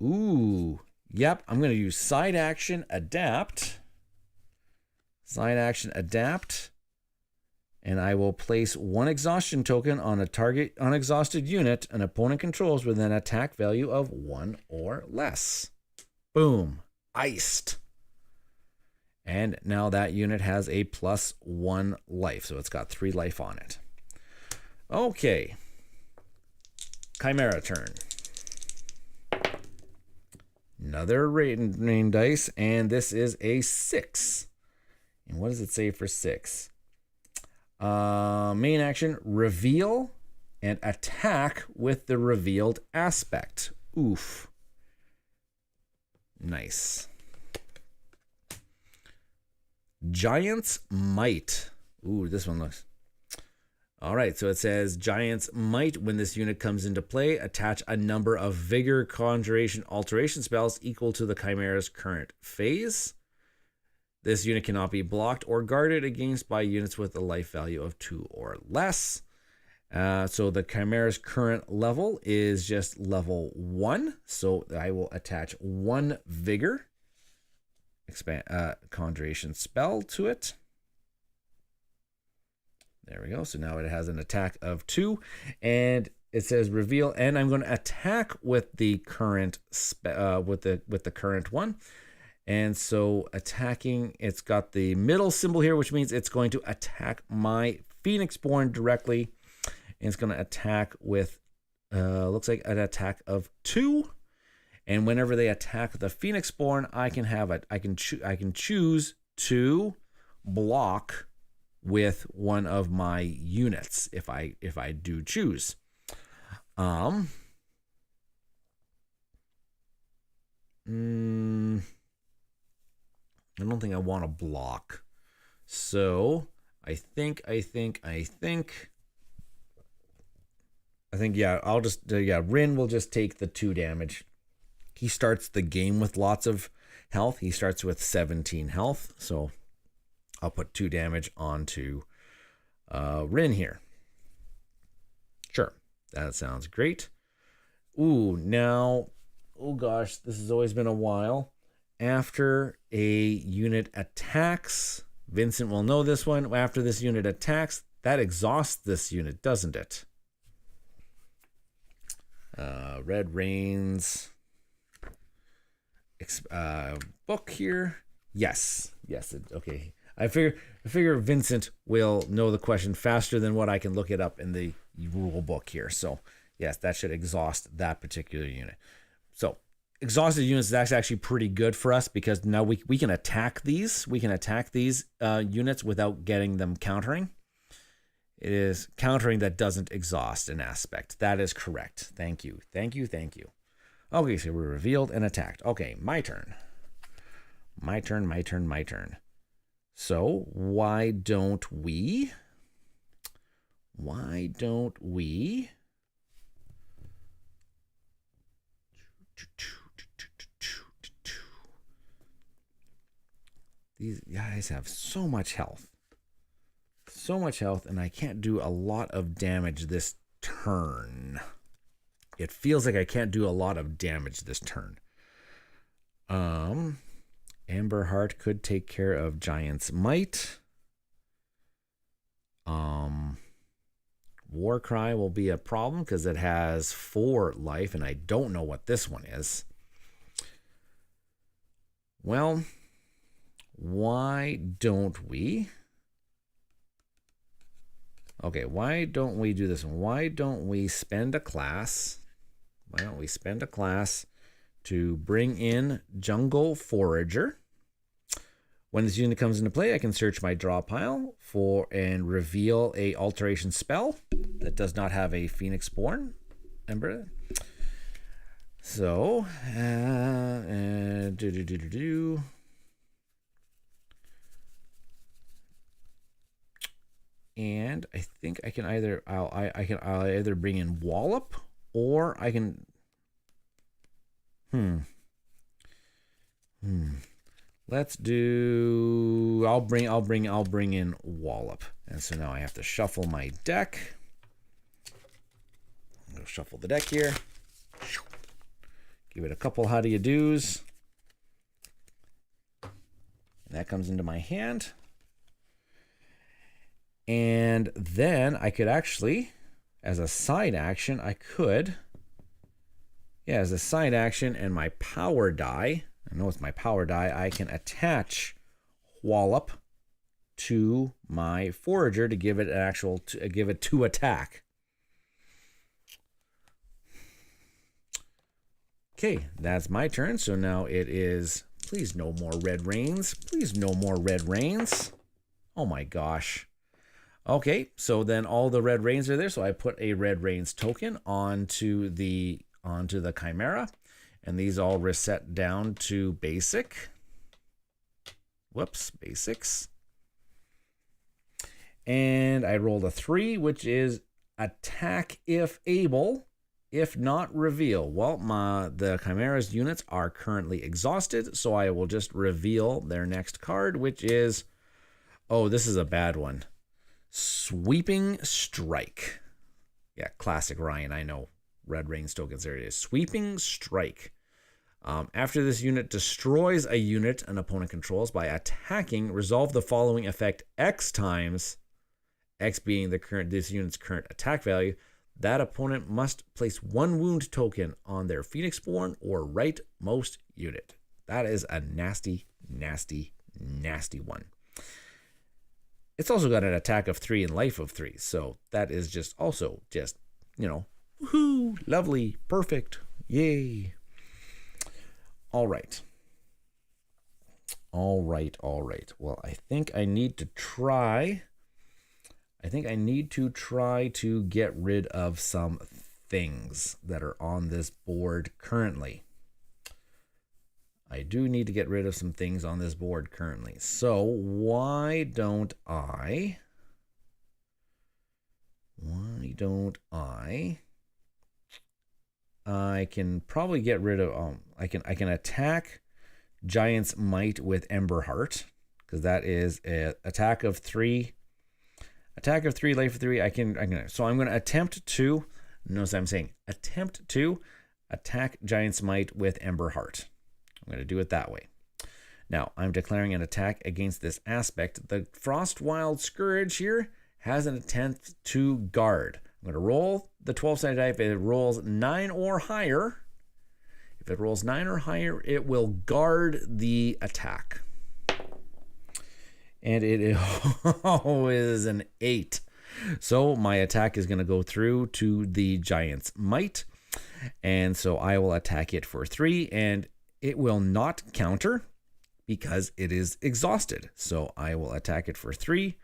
Ooh, yep. I'm going to use side action adapt. Side action adapt, and I will place 1 exhaustion token on a target unexhausted unit an opponent controls with an attack value of 1 or less. Boom, iced. And now that unit has a +1 life, so it's got 3 life on it. Okay, Chimera turn. Another rain dice, and this is a 6. And what does it say for 6? Main action, reveal and attack with the revealed aspect. Oof. Nice. Giant's Might. Ooh, this one looks... All right, so it says Giant's Might. When this unit comes into play, attach a number of Vigor, Conjuration, Alteration spells equal to the Chimera's current phase. This unit cannot be blocked or guarded against by units with a life value of 2 or less. So the Chimera's current level is just level 1. So I will attach 1 Vigor Conjuration spell to it. There we go. So now it has an attack of 2, and it says reveal, and I'm going to attack with the current with the current one. And so attacking, it's got the middle symbol here, which means it's going to attack my Phoenixborn directly. And it's going to attack with, looks like an attack of 2. And whenever they attack the Phoenixborn, I can choose to block with one of my units if I do choose. I don't think I want to block. So I think, yeah, I'll just, Rin will just take the 2 damage. He starts the game with lots of health. He starts with 17 health. So I'll put 2 damage onto Rin here. Sure, that sounds great. Ooh, now, oh gosh, this has always been a while. After a unit attacks, Vincent will know this one. After this unit attacks, that exhausts this unit, doesn't it? Red Rain's book here. Yes. Okay. I figure Vincent will know the question faster than what I can look it up in the rule book here. So yes, that should exhaust that particular unit. So exhausted units, that's actually pretty good for us because now we can attack these. We can attack these units without getting them countering. It is countering that doesn't exhaust an aspect. That is correct. Thank you. Thank you. Thank you. Okay, so we're revealed and attacked. Okay, my turn. My turn, my turn, my turn. So why don't we these guys have so much health. So much health, and I can't do a lot of damage this turn. It feels like I can't do a lot of damage this turn. Amber Heart could take care of Giant's Might. Warcry will be a problem because it has 4 life, and I don't know what this one is. Well, why don't we? Okay, why don't we do this one? Why don't we spend a class? Why don't we spend a class to bring in Jungle Forager? When this unit comes into play, I can search my draw pile and reveal a alteration spell that does not have a Phoenix Born Ember. So, and I think I can either I'll either bring in Wallop or I can let's do I'll bring in Wallop. And so now I have to shuffle my deck. I'm gonna shuffle the deck here. Give it a couple how do you do's. And that comes into my hand. And then I could actually, as a side action, as a side action and my power die, I know it's my power die, I can attach Wallop to my Forager to give it give it 2 attack. Okay, that's my turn. So now it is, please no more red rains. Please no more red rains. Oh my gosh. Okay, so then all the red rains are there. So I put a red rains token onto the Chimera, and these all reset down to basic. Whoops, basics. And I rolled a 3, which is attack if able, if not reveal. Well, the Chimera's units are currently exhausted, so I will just reveal their next card, which is, oh, this is a bad one. Sweeping Strike. Yeah, classic Ryan, I know. Red Rains tokens, there it is. Sweeping Strike. After this unit destroys a unit an opponent controls by attacking, resolve the following effect X times, X being this unit's current attack value. That opponent must place 1 wound token on their Phoenixborn or rightmost unit. That is a nasty, nasty, nasty one. It's also got an attack of 3 and life of 3. So that is just, you know, woohoo, lovely, perfect, yay. All right. Well, I think I need to try to get rid of some things that are on this board currently. I do need to get rid of some things on this board currently. So why don't I can probably get rid of I can attack Giant's Might with Ember Heart, because that is an attack of 3, life of 3. So I'm going to attempt to attack Giant's Might with Ember Heart. I'm going to do it that way. Now, I'm declaring an attack against this aspect. The Frostwild Scourge here has an attempt to guard. I'm going to roll the 12-sided die. If it rolls 9 or higher, it will guard the attack. And it is an 8. So my attack is going to go through to the Giant's Might. And so I will attack it for 3, and it will not counter because it is exhausted. So I will attack it for 3,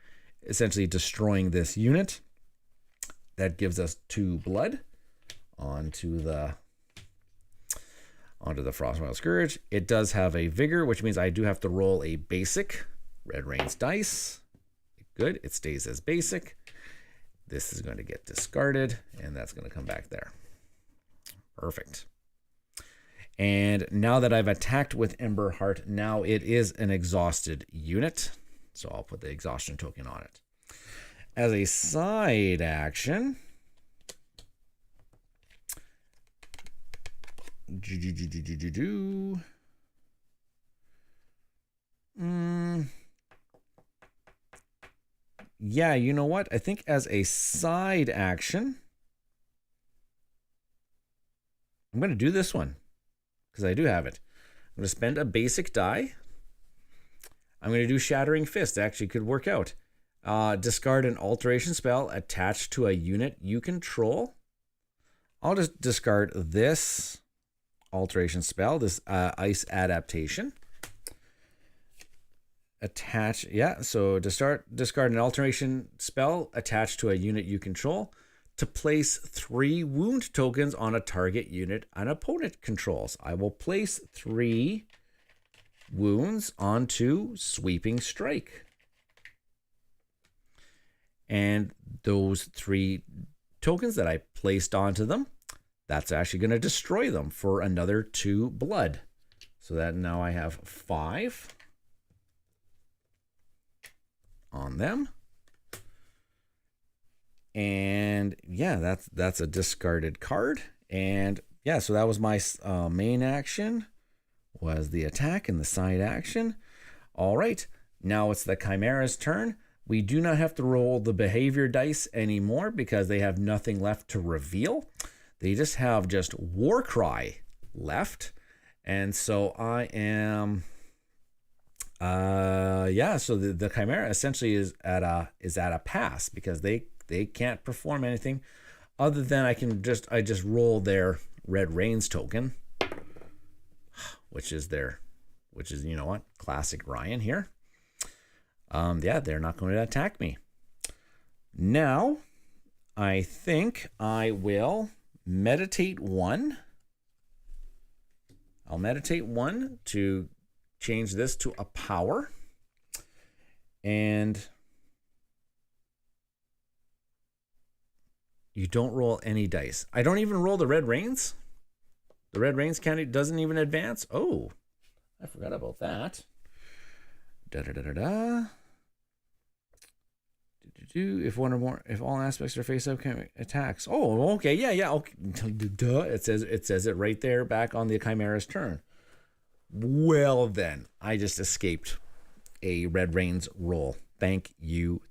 essentially destroying this unit. That gives us 2 blood onto the Frostwild Scourge. It does have a vigor, which means I do have to roll a basic Red Rains dice. Good, it stays as basic. This is going to get discarded, and that's going to come back there. Perfect. And now that I've attacked with Ember Heart, now it is an exhausted unit. So I'll put the exhaustion token on it. As a side action, yeah, you know what? I think as a side action, I'm going to do this one because I do have it. I'm going to spend a basic die. I'm going to do Shattering Fist. Actually, could work out. Discard an alteration spell attached to a unit you control. I'll just discard this alteration spell, this ice adaptation. So discard an alteration spell attached to a unit you control to place 3 wound tokens on a target unit an opponent controls. I will place 3 wounds onto Sweeping Strike. And those 3 tokens that I placed onto them, that's actually going to destroy them for another 2 blood. So that now I have 5 on them. And yeah, that's a discarded card. And yeah, so that was my main action, was the attack and the side action. All right, now it's the Chimera's turn. We do not have to roll the behavior dice anymore because they have nothing left to reveal. They just have Warcry left. And so I am so the Chimera essentially is at a pass because they can't perform anything other than I just roll their Red Rains token, which is you know what, classic Ryan here. They're not going to attack me. Now, I think I will meditate 1. I'll meditate 1 to change this to a power. And you don't roll any dice. I don't even roll the Red Rains. The Red Rains doesn't even advance. Oh, I forgot about that. If all aspects are face up, attacks. Oh, okay, yeah. Okay. Duh. It says it right there, back on the Chimera's turn. Well, then I just escaped a Red Rains roll. Thank you.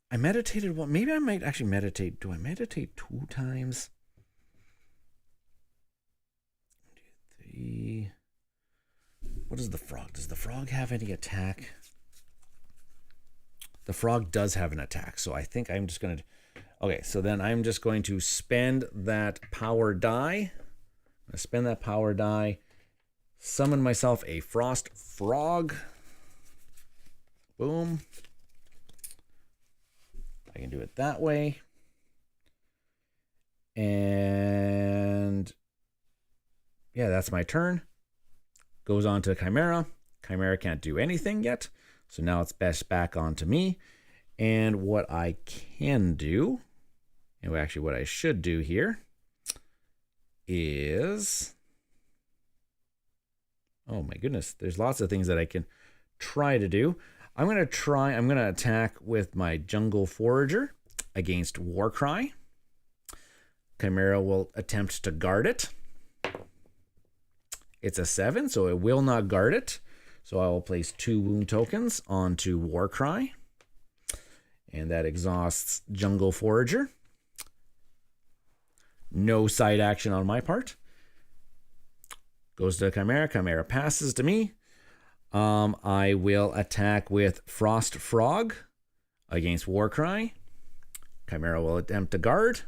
I meditated one. Maybe I might actually meditate. Do I meditate 2 times? 1, 2, 3. What is the frog? Does the frog have any attack? The frog does have an attack, so I think I'm just going to... Okay, so then I'm just going to spend that power die. Summon myself a Frost Frog. Boom. I can do it that way. And yeah, that's my turn. Goes on to Chimera. Chimera can't do anything yet. So now it's best back onto me. And what I can do, and actually what I should do here is... Oh my goodness, there's lots of things that I can try to do. I'm going to attack with my Jungle Forager against Warcry. Chimera will attempt to guard it. It's a 7, so it will not guard it. So I will place 2 wound tokens onto Warcry. And that exhausts Jungle Forager. No side action on my part. Goes to Chimera. Chimera passes to me. I will attack with Frost Frog against Warcry. Chimera will attempt to guard.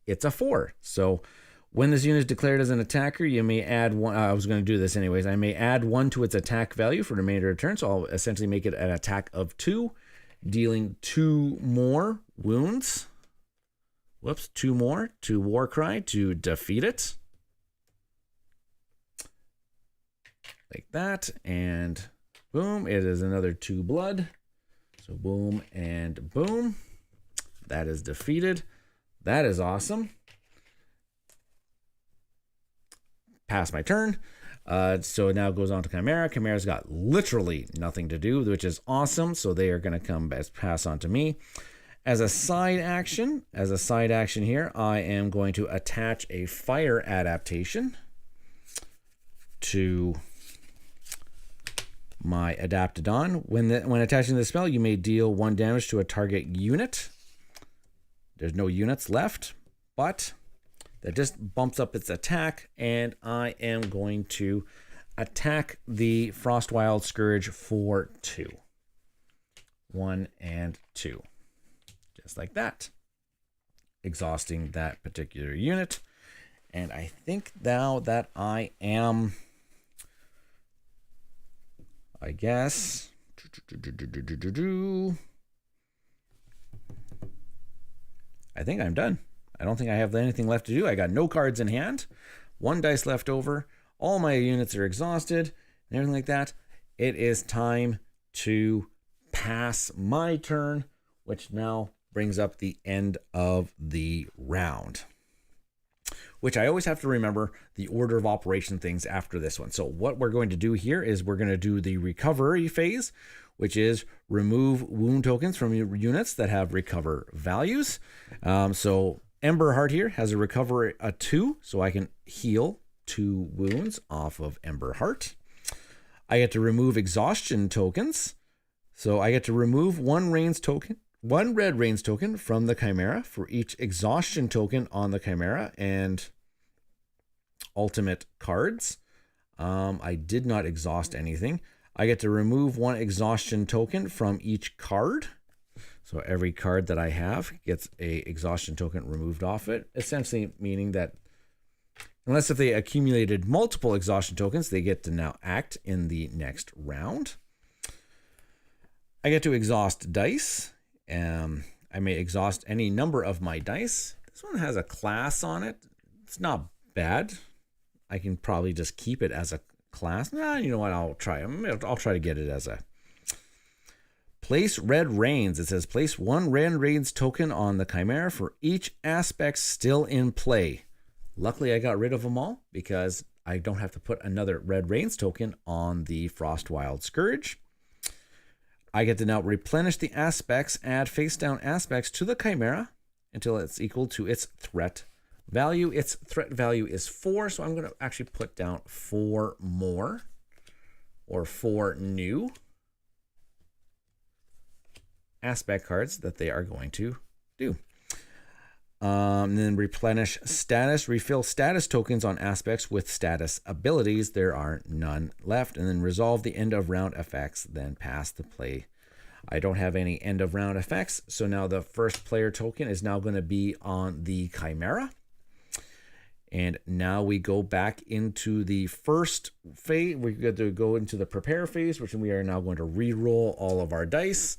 It's a 4. So when this unit is declared as an attacker, you may add 1. I was going to do this anyways. I may add 1 to its attack value for the remainder of the turn. So I'll essentially make it an attack of 2, dealing 2 more wounds. Whoops, 2 more to Warcry to defeat it. Like that, and boom, it is another 2 blood. So boom and boom. That is defeated. That is awesome. Pass my turn. So now it goes on to Chimera. Chimera's got literally nothing to do, which is awesome. So they are going to come pass on to me. As a side action here, I am going to attach a fire adaptation to my Adaptodon. When attaching the spell, you may deal 1 damage to a target unit. There's no units left, but that just bumps up its attack, and I am going to attack the Frostwild Scourge for 2. 1 and 2. Just like that. Exhausting that particular unit. And I think now that I am... I guess. I think I'm done. I don't think I have anything left to do. I got no cards in hand. 1 dice left over. All my units are exhausted and everything like that. It is time to pass my turn, which now brings up the end of the round. Which I always have to remember the order of operation things after this one. So what we're going to do here is we're going to do the recovery phase, which is remove wound tokens from your units that have recover values. So Ember Heart here has a recover a 2, so I can heal 2 wounds off of Ember Heart. I get to remove exhaustion tokens. So I get to remove 1 Reigns token, 1 red Reigns token from the Chimera for each exhaustion token on the Chimera and ultimate cards. I did not exhaust anything. I get to remove 1 exhaustion token from each card. So every card that I have gets a exhaustion token removed off it, essentially meaning that unless if they accumulated multiple exhaustion tokens, they get to now act in the next round. I get to exhaust dice. I may exhaust any number of my dice. This one has a class on it. It's not bad. I can probably just keep it as a class. Nah, you know what? I'll try to get it as a place red reigns. It says place 1 red reigns token on the Chimera for each aspect still in play. Luckily, I got rid of them all because I don't have to put another red reigns token on the Frostwild Scourge. I get to now replenish the aspects, add face down aspects to the Chimera until it's equal to its threat value. Its threat value is 4, so I'm going to actually put down 4 more or 4 new aspect cards that they are going to do. And then replenish status, refill status tokens on aspects with status abilities. There are none left. And then resolve the end of round effects, then pass the play. I don't have any end of round effects, so now the first player token is now going to be on the Chimera. And now we go back into the first phase. We're going to go into the prepare phase, which we are now going to re-roll all of our dice.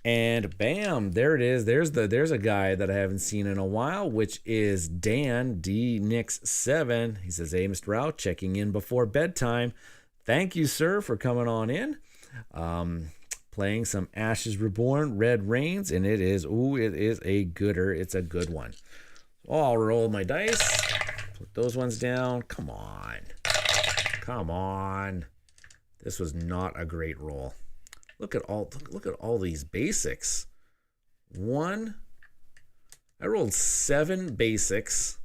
And bam, there it is. There's a guy that I haven't seen in a while, which is Dan D Nix 7. He says, "Hey, Mr. Rau, checking in before bedtime. Thank you, sir, for coming on in. Playing some Ashes Reborn, Red Reigns, and it is a gooder. It's a good one. Oh, I'll roll my dice. Put those ones down. Come on. This was not a great roll. Look at all these basics. I rolled 7 basics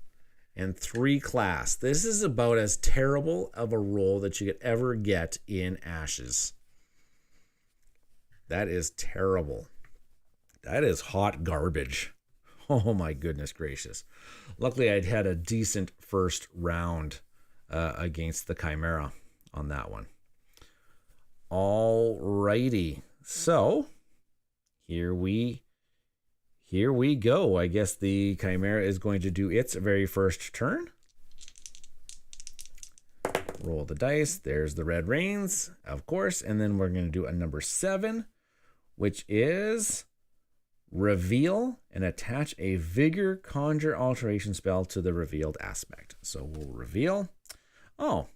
and 3 class. This is about as terrible of a roll that you could ever get in Ashes. That is terrible. That is hot garbage. Oh my goodness gracious. Luckily, I'd had a decent first round against the Chimera on that one. All righty. So here we go. I guess the Chimera is going to do its very first turn. Roll the dice. There's the red reins, of course. And then we're going to do a number 7, which is reveal and attach a vigor conjure alteration spell to the revealed aspect. So we'll reveal. Oh,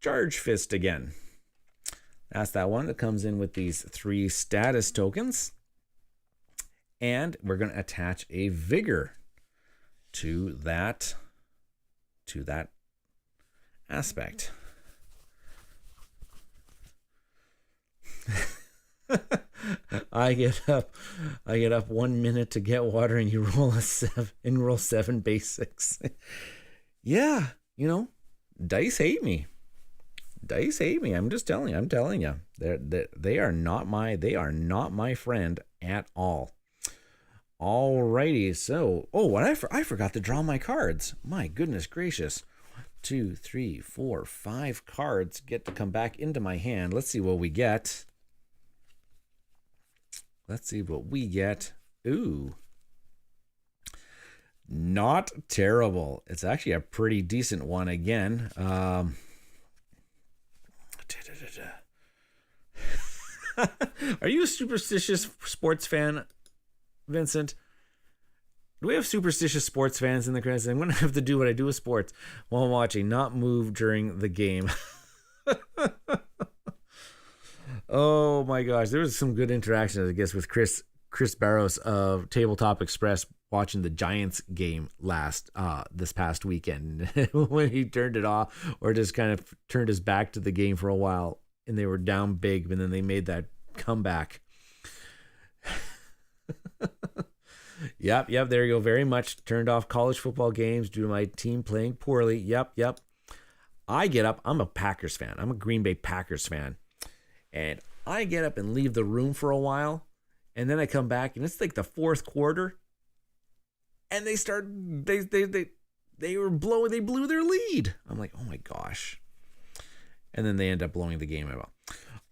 charge fist again. That's that one that comes in with these 3 status tokens. And we're going to attach a vigor to that aspect. I get up 1 minute to get water, and you roll roll 7 basics. Yeah, dice hate me. Dice hate me. I'm telling you. They are not my friend at all. Alrighty, so I forgot to draw my cards. My goodness gracious. 2, 3, 4, 5 cards get to come back into my hand. Let's see what we get. Ooh. Not terrible. It's actually a pretty decent one again. Are you a superstitious sports fan, Vincent? Do we have superstitious sports fans in the crowd? I'm going to have to do what I do with sports while watching, not move during the game. Oh my gosh, there was some good interaction, I guess, with Chris Barros of Tabletop Express watching the Giants game this past weekend when he turned it off or just kind of turned his back to the game for a while, and they were down big, and then they made that comeback. Yep, there you go. Very much turned off college football games due to my team playing poorly. Yep. I get up. I'm a Packers fan. I'm a Green Bay Packers fan. And I get up and leave the room for a while. And then I come back, and it's like the fourth quarter. And they blew their lead. I'm like, oh my gosh. And then they end up blowing the game out.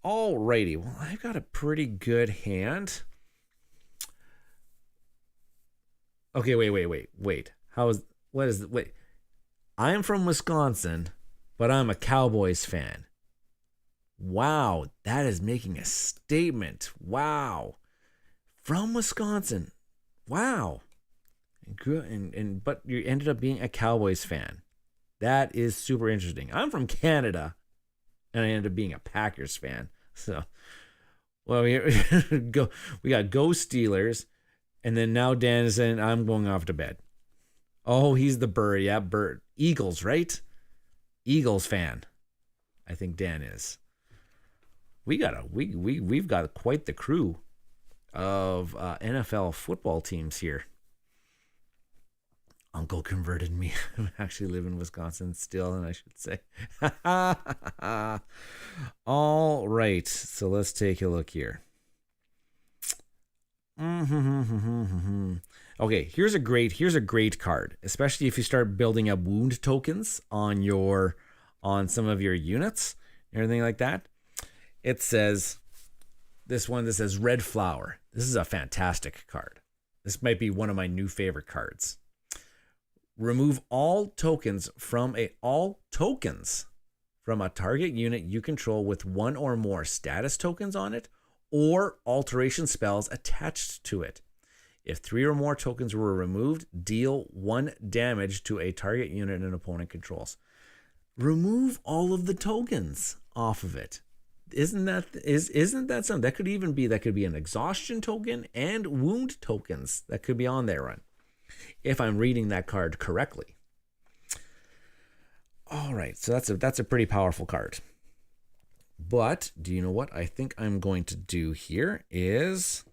Alrighty. Well, I've got a pretty good hand. Okay, wait. Wait. I am from Wisconsin, but I'm a Cowboys fan. Wow, that is making a statement. Wow. From Wisconsin. Wow. But you ended up being a Cowboys fan. That is super interesting. I'm from Canada, and I ended up being a Packers fan. So, well, we got Go Steelers. And then now Dan is saying, I'm going off to bed. Oh, he's the bird. Yeah, bird. Eagles, right? Eagles fan. I think Dan is. We've got quite the crew of NFL football teams here. Uncle converted me. I actually live in Wisconsin still, and I should say. All right. So let's take a look here. Okay, here's a great card, especially if you start building up wound tokens on some of your units, everything like that. It says this one that says Red Flower. This is a fantastic card. This might be one of my new favorite cards. Remove all tokens from a target unit you control with 1 or more status tokens on it, or alteration spells attached to it. If 3 or more tokens were removed, deal 1 damage to a target unit an opponent controls. Remove all of the tokens off of it. Isn't that something? That could be an exhaustion token and wound tokens that could be on there, run. If I'm reading that card correctly. All right, so that's a pretty powerful card. But do you know what I think I'm going to do here is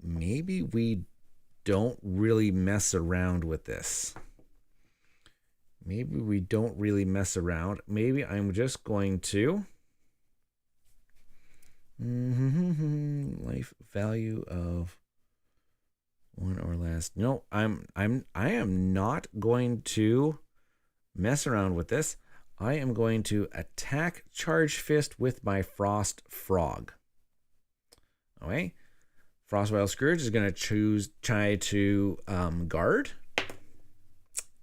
maybe we don't really mess around with this. Maybe we don't really mess around. Maybe I'm just going to life value of 1 or less. No, I am not going to mess around with this. I am going to attack Charge Fist with my Frost Frog. Okay. Frostwild Scourge is going to try to guard.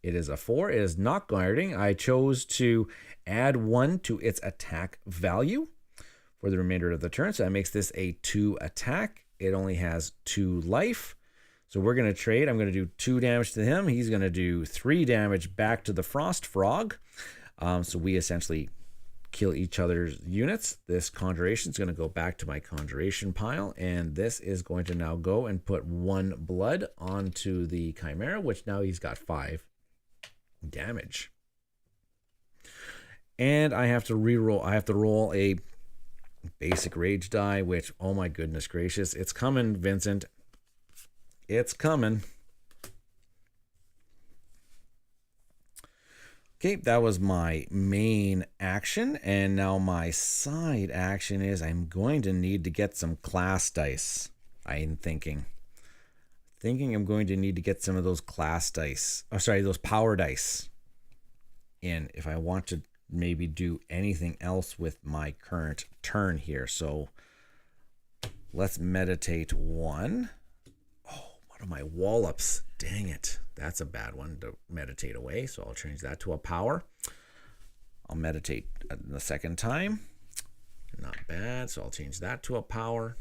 It is a 4. It is not guarding. I chose to add 1 to its attack value for the remainder of the turn. So that makes this a 2 attack. It only has 2 life. So we're going to trade. I'm going to do 2 damage to him. He's going to do 3 damage back to the Frost Frog. So we essentially kill each other's units. This Conjuration is going to go back to my Conjuration pile. And this is going to now go and put 1 blood onto the Chimera, which now he's got 5 damage. And I have to reroll. I have to roll a basic rage die, which, oh my goodness gracious, it's coming, Vincent. It's coming. Okay, that was my main action, and now my side action is I'm going to need to get some class dice. I'm thinking I'm going to need to get some of those class dice. Oh, sorry, those power dice in if I want to maybe do anything else with my current turn here. So let's meditate 1. Oh, one of my wallops. Dang it. That's a bad one to meditate away. So I'll change that to a power. I'll meditate the second time. Not bad. So I'll change that to a power.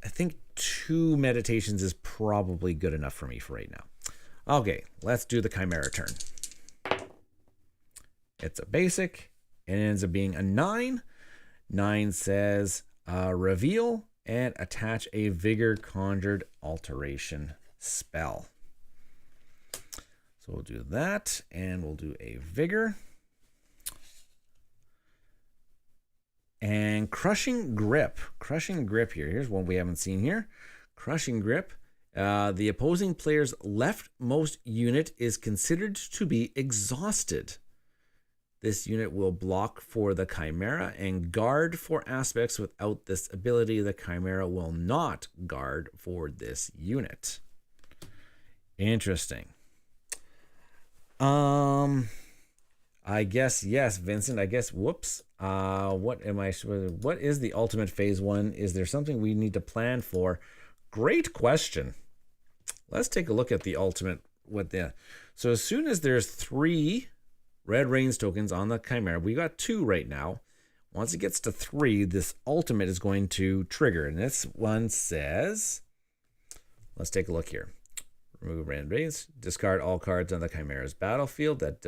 I think 2 meditations is probably good enough for me for right now. Okay, let's do the Chimera turn. It's a basic. It ends up being a 9. 9 says reveal and attach a Vigor Conjured Alteration spell. So we'll do that, and we'll do a Vigor. And Crushing Grip. Crushing Grip here. Here's one we haven't seen here. Crushing Grip. The opposing player's leftmost unit is considered to be exhausted. This unit will block for the Chimera and guard for aspects without this ability. The Chimera will not guard for this unit. Interesting. I guess, yes, Vincent, I guess, whoops. What is the ultimate phase 1? Is there something we need to plan for? Great question. Let's take a look at the ultimate. So as soon as there's 3 Red Rains tokens on the Chimera, we got 2 right now. Once it gets to 3, this ultimate is going to trigger. And this one says, let's take a look here. Remove Red Rains. Discard all cards on the Chimera's battlefield that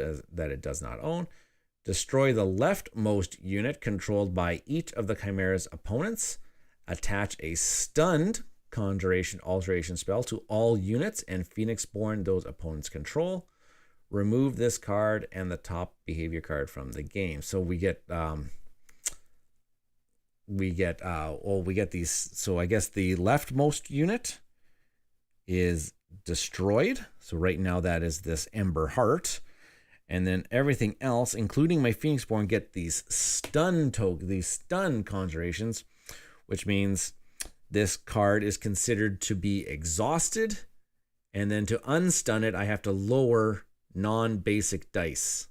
it does not own. Destroy the leftmost unit controlled by each of the Chimera's opponents. Attach a stunned Conjuration Alteration spell to all units and Phoenixborn those opponents control. Remove this card and the top behavior card from the game. So we get these. So I guess the leftmost unit is destroyed. So right now that is this Ember Heart. And then everything else, including my Phoenixborn, get these stun conjurations, which means this card is considered to be exhausted. And then to unstun it, I have to lower non-basic dice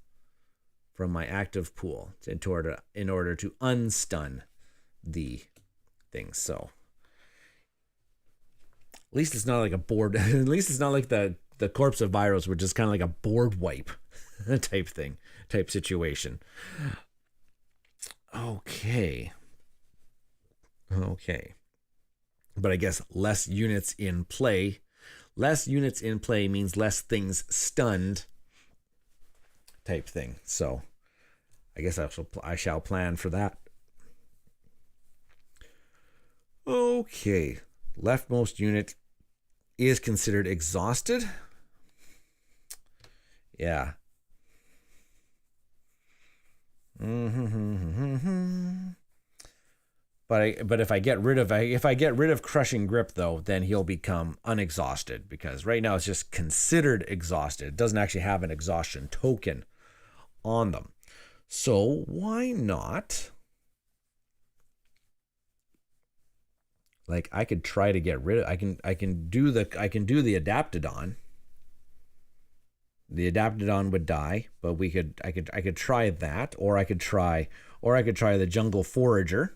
from my active pool in order to unstun the thing. So at least it's not like a board. At least it's not like the Corpse of Viros, which is kind of like a board wipe type situation. Okay. But I guess less units in play. Less units in play means less things stunned type thing. So I guess I shall plan for that. Okay. Leftmost unit is considered exhausted. Yeah. But if I get rid of Crushing Grip though, then he'll become unexhausted, because right now it's just considered exhausted. It doesn't actually have an exhaustion token on them. So why not Like I could try to get rid of. I can do the Adaptodon. The Adaptodon would die, but I could try that, or I could try the Jungle Forager.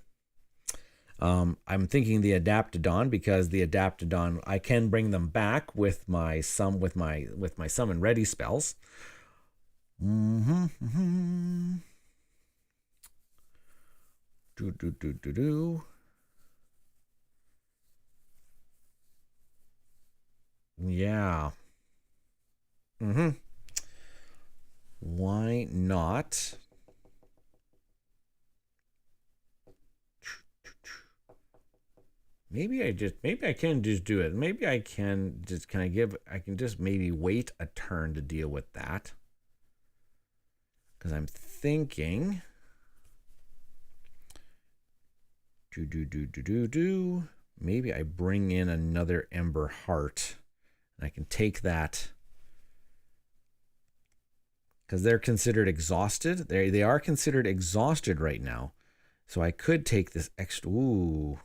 I'm thinking the Adaptodon, because the Adaptodon, I can bring them back with my summon ready spells. Yeah. Why not? Maybe I can just do it. Maybe I can just just maybe wait a turn to deal with that. Because I'm thinking maybe I bring in another Ember Heart, and I can take that, because they're considered exhausted. They are considered exhausted right now. So I could take this extra. Ooh.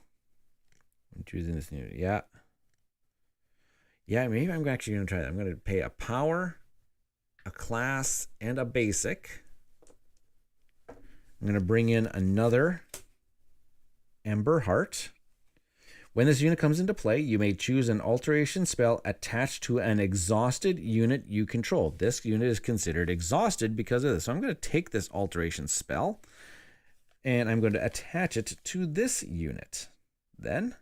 I'm choosing this new. Yeah. Yeah, maybe I'm actually going to try that. I'm going to pay a power, a class, and a basic. I'm going to bring in another Ember Heart. When this unit comes into play, you may choose an alteration spell attached to an exhausted unit you control. This unit is considered exhausted because of this. So I'm going to take this alteration spell, and I'm going to attach it to this unit. Then,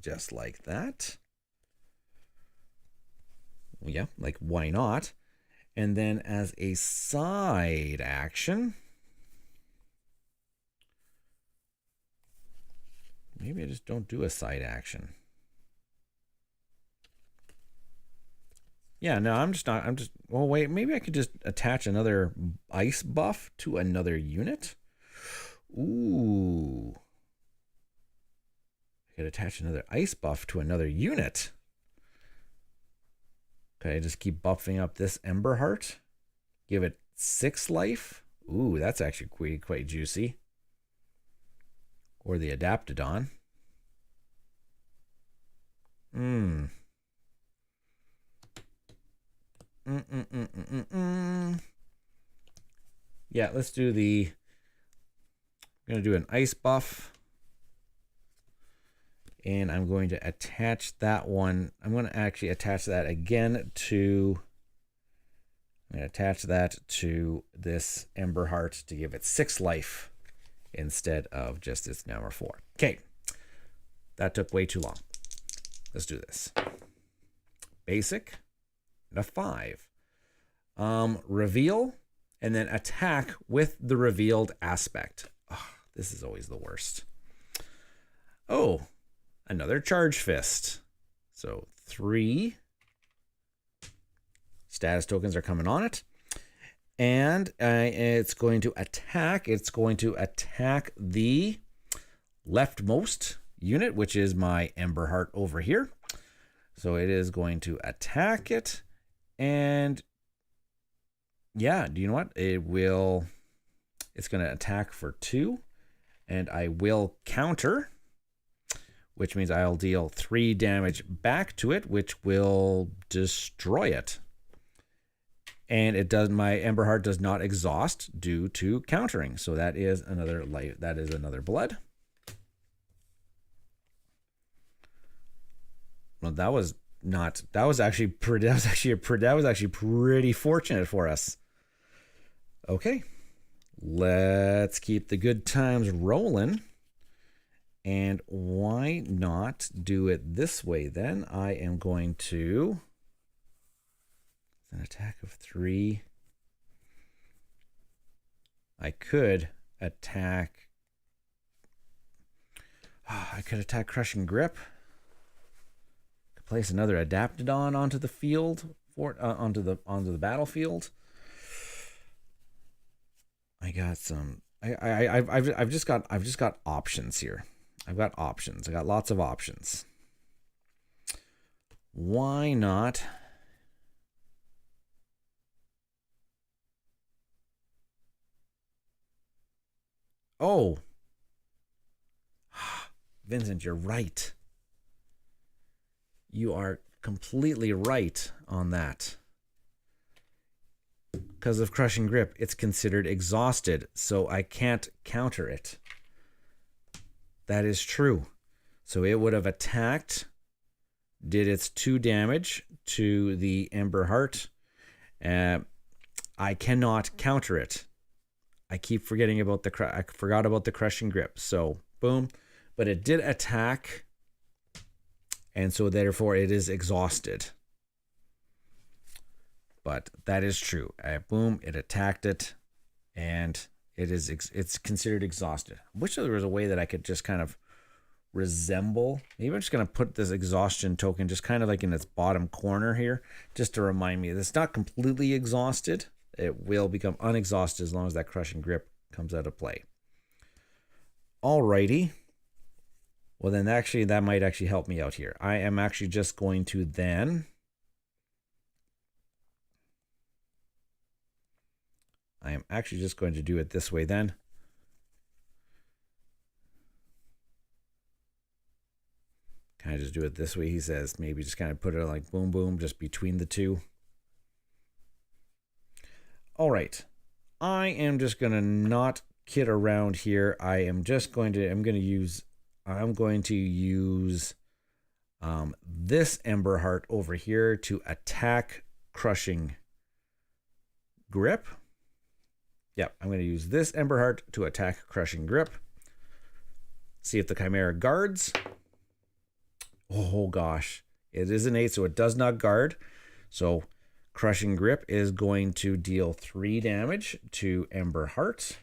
just like that. Yeah, like why not? And then as a side action, maybe I just don't do a side action. Yeah, no, I'm just, well, wait, maybe I could just attach another ice buff to another unit. Ooh. I could attach another ice buff to another unit. Okay, just keep buffing up this Ember Heart. Give it 6 life. Ooh, that's actually quite juicy. Or the Adaptodon. Yeah, let's do the... I'm going to do an ice buff. And I'm going to attach that one. I'm going to actually attach that again to... I'm going to attach that to this Ember Heart to give it 6 life instead of just its number 4. Okay. That took way too long. Let's do this. Basic. And a 5. Reveal. And then attack with the revealed aspect. Oh, this is always the worst. Oh, another Charge Fist. So 3 status tokens are coming on it. And it's going to attack. It's going to attack the leftmost unit, which is my Ember Heart over here. So it is going to attack it. And yeah, do you know what? It's going to attack for 2. And I will counter, which means I'll deal 3 damage back to it, which will destroy it. And it does, my Ember Heart does not exhaust due to countering. So that is another life. That is another blood. Well, that was actually pretty fortunate for us. Okay. Let's keep the good times rolling. And why not do it this way then? I am going to... an attack of 3. I could attack... I could attack Crushing Grip. Place another Adaptodon onto the field, onto the battlefield. I got some... I've just got options here. I've got options. I got lots of options. Why not? Oh. Vincent, you're right. You are completely right on that. Because of Crushing Grip, it's considered exhausted, so I can't counter it. That is true. So it would have attacked, did its 2 damage to the Ember Heart. I cannot counter it. I keep forgetting about I forgot about the Crushing Grip. So, boom. But it did attack, and so therefore it is exhausted. But that is true. Boom, it attacked it, and it's considered exhausted. I wish there was a way that I could just kind of resemble. Maybe I'm just going to put this exhaustion token just kind of like in its bottom corner here, just to remind me that it's not completely exhausted. It will become unexhausted as long as that Crushing Grip comes out of play. Alrighty. Well, then actually that might actually help me out here. I am actually just going to then... I am actually just going to do it this way then. Kind of just do it this way, he says. Maybe just kind of put it like boom, boom, just between the two. All right. I am just going to not kid around here. I'm going to use this Ember Heart over here to attack Crushing Grip. Yep, I'm going to use this Ember Heart to attack Crushing Grip. See if the Chimera guards. Oh gosh, it is an 8, so it does not guard. So Crushing Grip is going to deal 3 damage to Ember Heart.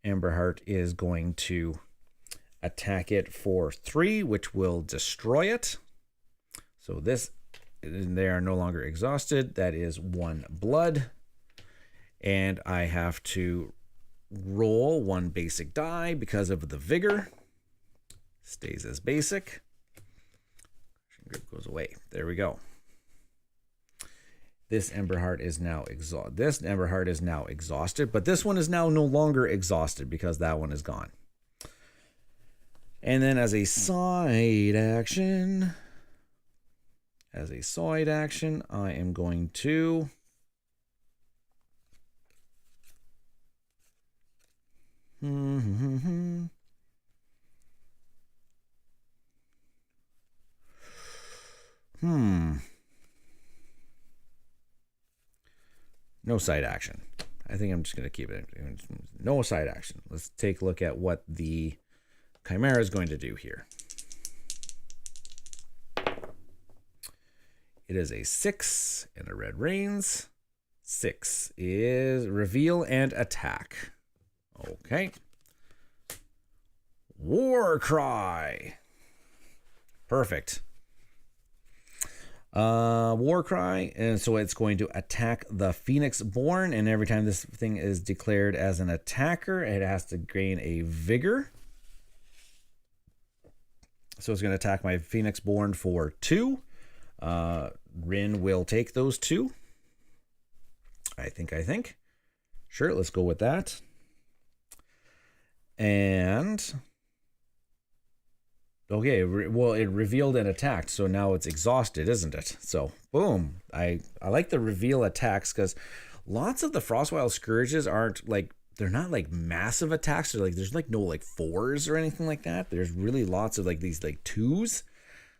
Ember Heart is going to attack it for 3, which will destroy it. So they are no longer exhausted. That is 1 blood. And I have to roll 1 basic die because of the vigor. Stays as basic. Grip goes away. There we go. This Ember Heart is now exhausted. This Ember Heart is now exhausted, but this one is now no longer exhausted because that one is gone. And then as a side action, I am going to no side action. I think I'm just going to keep it. No side action. Let's take a look at what the Chimera is going to do here. It is a 6 and a red reigns. 6 is reveal and attack. Okay. War Cry. Perfect. War Cry, and so it's going to attack the Phoenix Born, and every time this thing is declared as an attacker, it has to gain a vigor. So it's going to attack my Phoenix Born for 2. Rin will take those 2. I think. Sure, let's go with that. And okay, well, it revealed and attacked, so now it's exhausted, isn't it? So, boom. I like the reveal attacks because lots of the Frostwild Scourges aren't like, they're not like massive attacks. They're like, there's like no like 4s or anything like that. There's really lots of like these like 2s.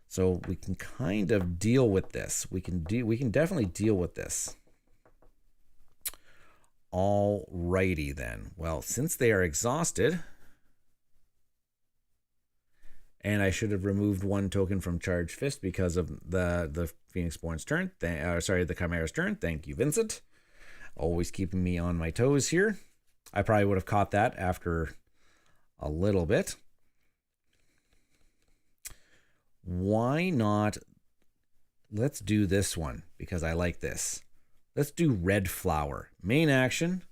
So we can kind of deal with this. We can definitely deal with this. Alrighty then. Well, since they are exhausted, and I should have removed 1 token from Charged Fist because of the Phoenix Born's turn. The Chimera's turn. Thank you, Vincent. Always keeping me on my toes here. I probably would have caught that after a little bit. Why not? Let's do this one because I like this. Let's do Red Flower. Main action,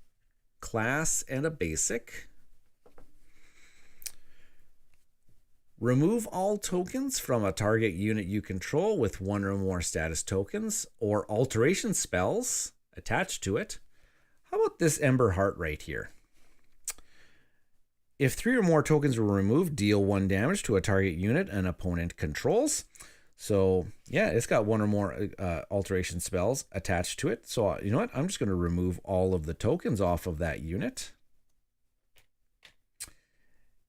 class, and a basic. Remove all tokens from a target unit you control with 1 or more status tokens or alteration spells attached to it. How about this Ember Heart right here? If 3 or more tokens were removed, deal 1 damage to a target unit an opponent controls. So yeah, it's got 1 or more alteration spells attached to it. So you know what? I'm just going to remove all of the tokens off of that unit.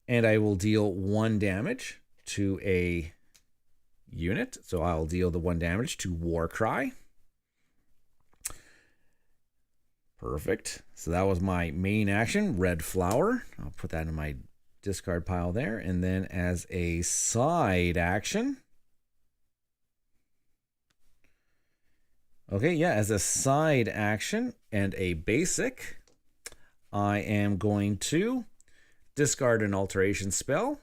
And I will deal 1 damage to a unit. So I'll deal the 1 damage to Warcry. Perfect. So that was my main action, Red Flower. I'll put that in my discard pile there. And then as a side action, okay, yeah, as a side action and a basic, I am going to discard an alteration spell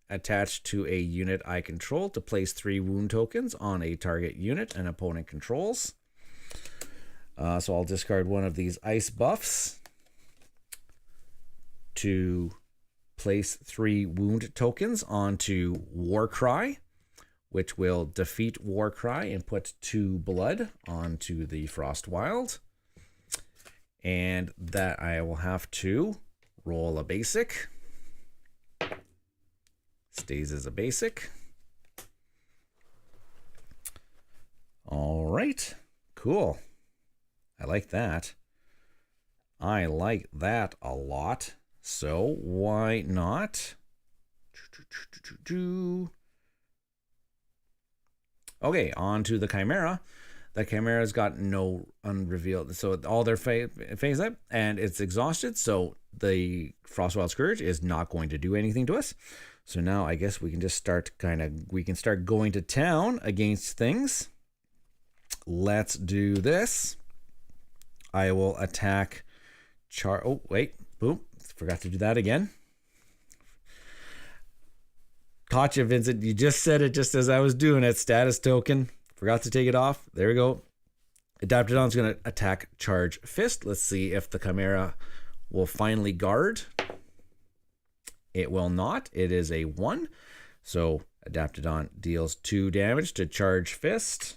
attached to a unit I control to place 3 wound tokens on a target unit an opponent controls. So I'll discard one of these ice buffs to place 3 wound tokens onto Warcry, which will defeat Warcry and put 2 blood onto the Frostwild. And that I will have to roll a basic. Stays as a basic. All right, cool. I like that. I like that a lot. So why not? Okay, on to the Chimera. The Chimera's got no unrevealed, so all their phase up, and it's exhausted, so the Frostwild Scourge is not going to do anything to us. So now I guess we can just start we can start going to town against things. Let's do this. I will attack oh, wait, boom, forgot to do that again. Caught you, Vincent. You just said it just as I was doing it. Status token. Forgot to take it off. There we go. Adaptodon's going to attack Charge Fist. Let's see if the Chimera will finally guard. It will not. It is a 1. So Adaptodon deals 2 damage to Charge Fist.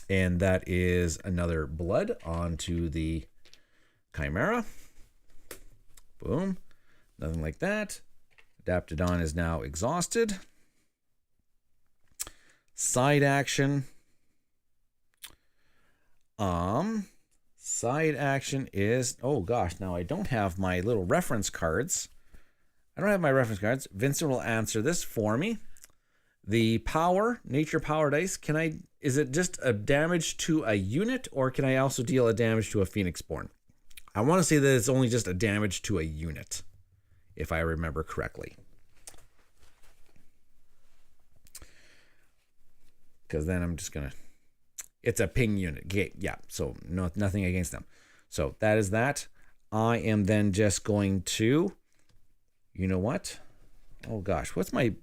And that is another blood onto the Chimera. Boom. Nothing like that. Adaptodon is now exhausted. Side action. Side action is, oh gosh, now I don't have my little reference cards. Vincent will answer this for me. The power, nature power dice, is it just a damage to a unit, or can I also deal a damage to a Phoenixborn? I want to say that it's only just a damage to a unit, if I remember correctly. Because then I'm just going to... It's a ping unit. Yeah, so nothing against them. So that is that. I am then just going to... You know what? Oh gosh, what's my...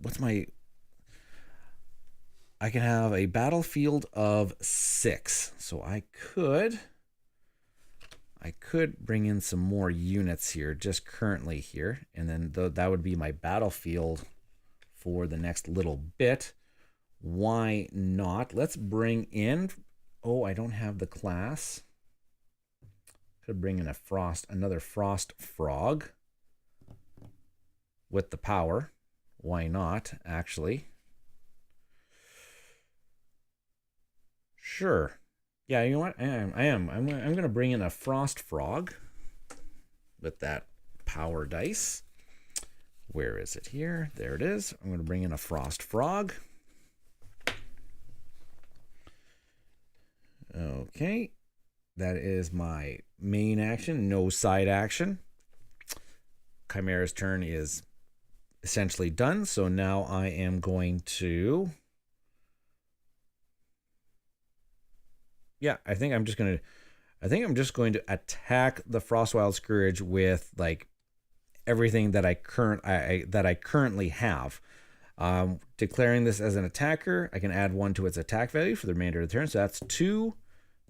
I can have a battlefield of 6. So I could bring in some more units here, just currently here. And then that would be my battlefield for the next little bit. Why not? Let's bring in... Oh, I don't have the class. Could bring in another Frost Frog with the power. Why not, actually? Sure. Yeah, you know what? I am. I'm going to bring in a Frost Frog with that power dice. Where is it here? There it is. I'm going to bring in a Frost Frog. Okay. That is my main action. No side action. Chimera's turn is essentially done. So now I am going to... Yeah, I think I'm just going to attack the Frostwild Scourge with like everything that I currently have. Declaring this as an attacker, I can add 1 to its attack value for the remainder of the turn. So that's 2,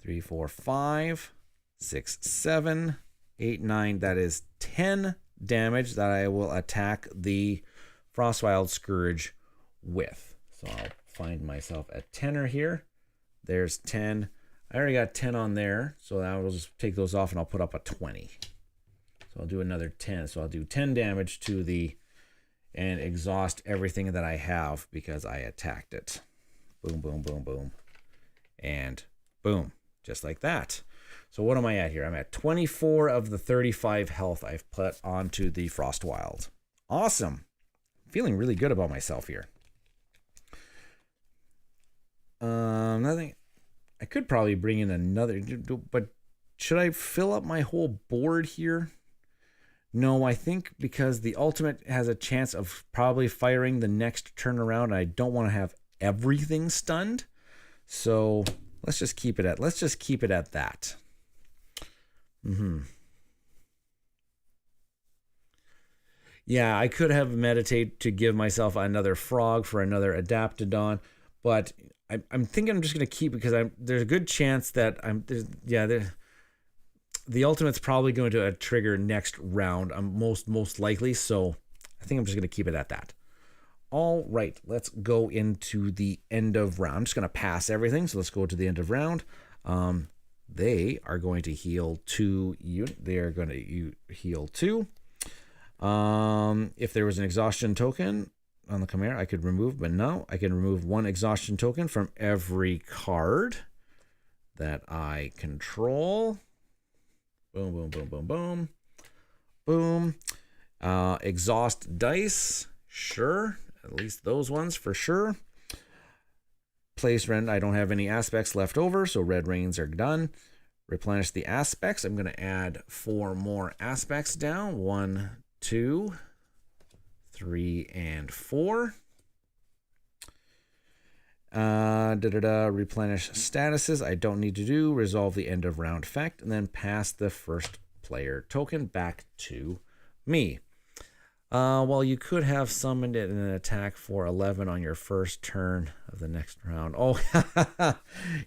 3, 4, 5, 6, 7, 8, 9. That is 10 damage that I will attack the Frostwild Scourge with. So I'll find myself a 10er here. There's 10. I already got 10 on there, so I will just take those off and I'll put up a 20. So So I'll do another 10. So I'll do 10 damage to the, and exhaust everything that I have because I attacked it. Boom, boom, boom, boom. And boom, just like that. So what am I at here? I'm at 24 of the 35 health I've put onto the Frostwild. Awesome. Feeling really good about myself here. Nothing. I could probably bring in another, but should I fill up my whole board here? No, I think because the ultimate has a chance of probably firing the next turn around, and I don't want to have everything stunned. So let's just keep it at that. Yeah, I could have meditate to give myself another frog for another Adaptodon, but I'm thinking I'm just going to keep, because there's a good chance that the ultimate's probably going to trigger next round. I'm most likely, so I think I'm just going to keep it at that. All right, let's go into the end of round. I'm just going to pass everything, so let's go to the end of round. They are going to heal 2 units. They are going to heal 2. If there was an exhaustion token on the Chimera, I could remove, but no, I can remove 1 exhaustion token from every card that I control. Boom, boom, boom, boom, boom. Boom. Exhaust dice. Sure. At least those ones for sure. Place rend. I don't have any aspects left over, so red rains are done. Replenish the aspects. I'm going to add 4 more aspects down. 1, 2, 3, and 4. Replenish statuses. I don't need to do. Resolve the end of round effect, and then pass the first player token back to me. Well, you could have summoned it in an attack for 11 on your first turn of the next round. Oh,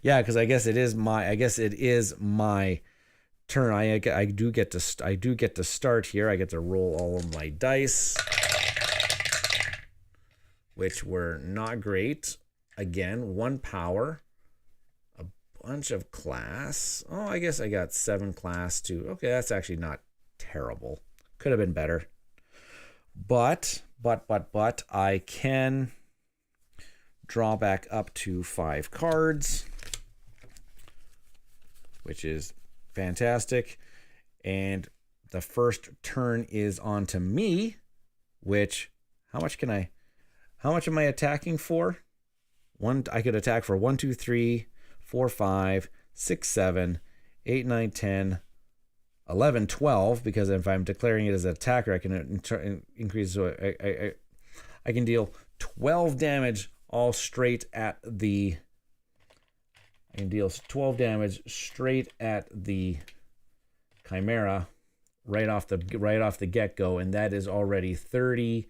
yeah, because I guess it is my turn. I do get to start here. I get to roll all of my dice, which were not great. Again, 1 power, a bunch of class. Oh, I guess I got 7 class too. Okay, that's actually not terrible. Could have been better. But I can draw back up to 5 cards, which is fantastic. And the first turn is on to me, which, how much am I attacking for? I could attack for 1, 2, 3, 4, 5, 6, 7, 8, 9, 10, 11, 12, because if I'm declaring it as an attacker, I can increase, so I can deal 12 damage all straight at the, I can deal 12 damage straight at the Chimera right off the get-go, and that is already 30.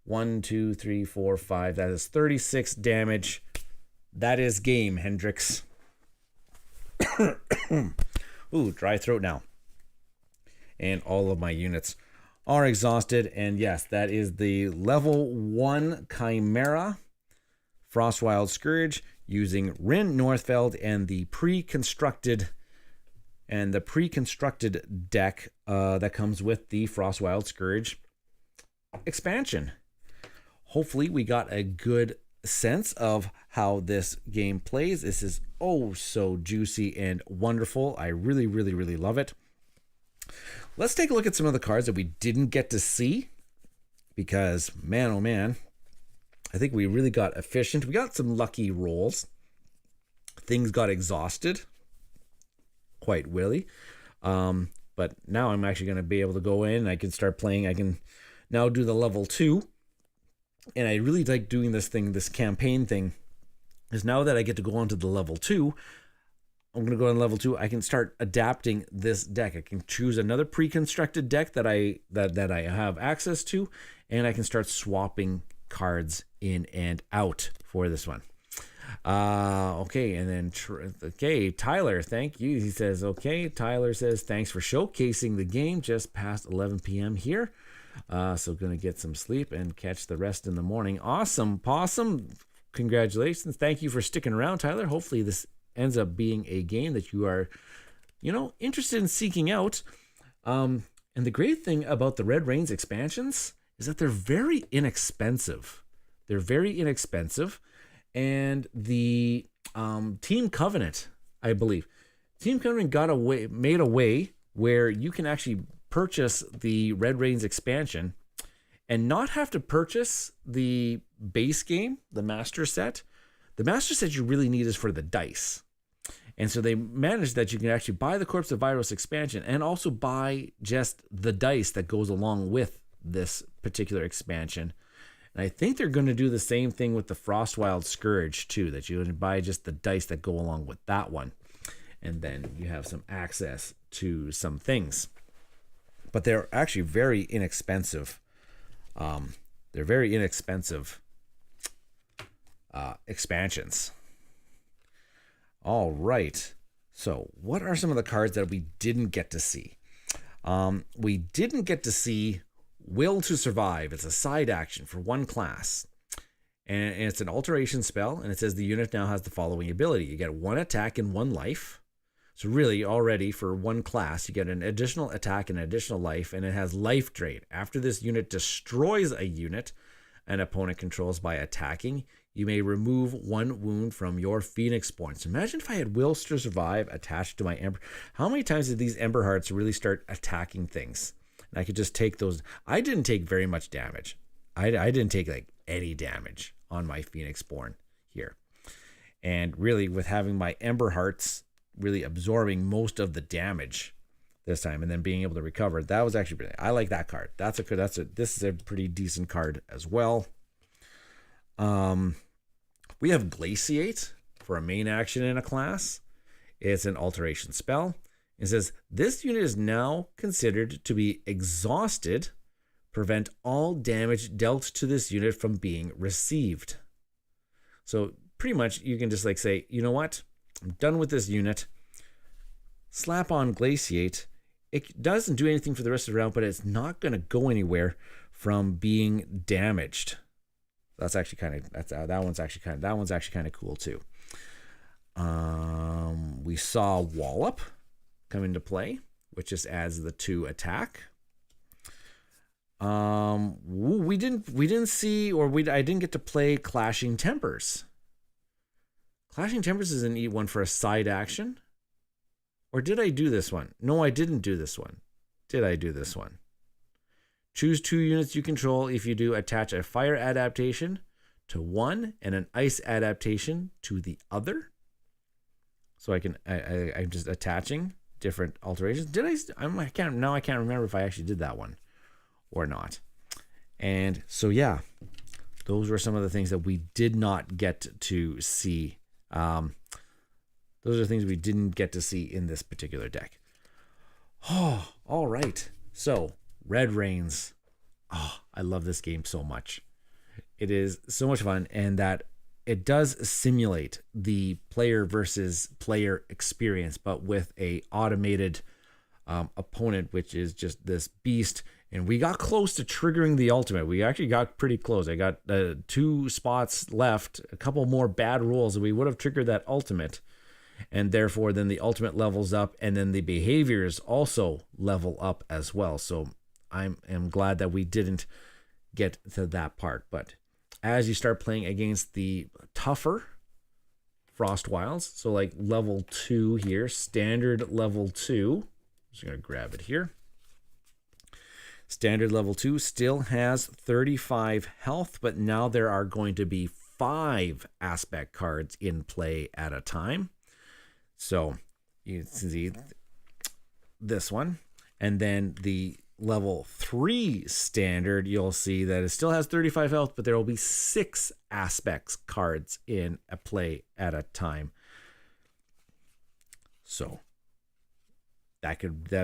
1, 2, 3, 4, 5. That is 36 damage. That is game, Hendrix. Ooh, dry throat now. And all of my units are exhausted. And yes, that is the level 1 Chimera Frostwild Scourge using Rin Northfeld and the pre-constructed deck that comes with the Frostwild Scourge expansion. Hopefully we got a good sense of how this game plays. This is oh so juicy and wonderful. I really, really, really love it. Let's take a look at some of the cards that we didn't get to see, because man, oh man, I think we really got efficient. We got some lucky rolls. Things got exhausted quite willy. But now I'm actually going to be able to go in. I can start playing. I can now do the level 2. And I really like doing this campaign thing, is now that I get to go on to the level 2, I'm going to go on level 2. I can start adapting this deck. I can choose another pre-constructed deck that I have access to, and I can start swapping cards in and out for this one. Okay, and then Tyler, thank you. He says, okay, Tyler says, thanks for showcasing the game just past 11 p.m. here. So gonna get some sleep and catch the rest in the morning. Awesome, Possum. Congratulations. Thank you for sticking around, Tyler. Hopefully this ends up being a game that you are, interested in seeking out. And the great thing about the Red Rains expansions is that they're very inexpensive. They're very inexpensive. And the Team Covenant, I believe, Team Covenant made a way where you can actually purchase the Red Rains expansion and not have to purchase the base game, the master set. The master set you really need is for the dice. And so they managed that you can actually buy the Corpse of Virus expansion and also buy just the dice that goes along with this particular expansion. And I think they're going to do the same thing with the Frostwild Scourge too, that you can buy just the dice that go along with that one. And then you have some access to some things. But they're actually very inexpensive. They're very inexpensive expansions. All right. So what are some of the cards that we didn't get to see? We didn't get to see Will to Survive. It's a side action for one class. And it's an alteration spell. And it says the unit now has the following ability. You get 1 attack and 1 life. So really already for one class, you get an additional attack and an additional life. And it has life drain. After this unit destroys a unit an opponent controls by attacking, you may remove 1 wound from your Phoenix points. Imagine if I had Will to Survive attached to my Ember. How many times did these Ember Hearts really start attacking things? And I could just take those. I didn't take very much damage. I didn't take like any damage on my Phoenix Born here. And really with having my Ember Hearts really absorbing most of the damage this time and then being able to recover, that was actually pretty, I like that card. This is a pretty decent card as well. We have Glaciate for a main action in a class. It's an alteration spell. It says this unit is now considered to be exhausted. Prevent all damage dealt to this unit from being received. So pretty much you can just like say, you know what? I'm done with this unit. Slap on Glaciate. It doesn't do anything for the rest of the round, but it's not going to go anywhere from being damaged. That's actually kind of that one's actually kind of cool too. We saw Wallop come into play, which just adds the 2 attack. We didn't see, or I didn't get to play Clashing Tempers. Clashing Tempers is a neat one for a side action. Or did I do this one? No, I didn't do this one. Did I do this one? Choose 2 units you control. If you do, attach a fire adaptation to one and an ice adaptation to the other. So I'm just attaching different alterations. I can't remember if I actually did that one or not. And so yeah, those were some of the things that we did not get to see. Those are things we didn't get to see in this particular deck. Oh, all right. So Red Rains. Oh, I love this game so much. It is so much fun, and that it does simulate the player versus player experience, but with a automated opponent, which is just this beast. And we got close to triggering the ultimate. We actually got pretty close. I got 2 spots left, a couple more bad rolls, and we would have triggered that ultimate. And therefore, then the ultimate levels up, and then the behaviors also level up as well. So I am glad that we didn't get to that part. But as you start playing against the tougher Frostwilds, so like level 2 here, standard level 2, I'm just going to grab it here. Standard level 2 still has 35 health, but now there are going to be 5 aspect cards in play at a time. So you see this one, and then the level 3 standard, you'll see that it still has 35 health, but there will be 6 aspects cards in a play at a time. So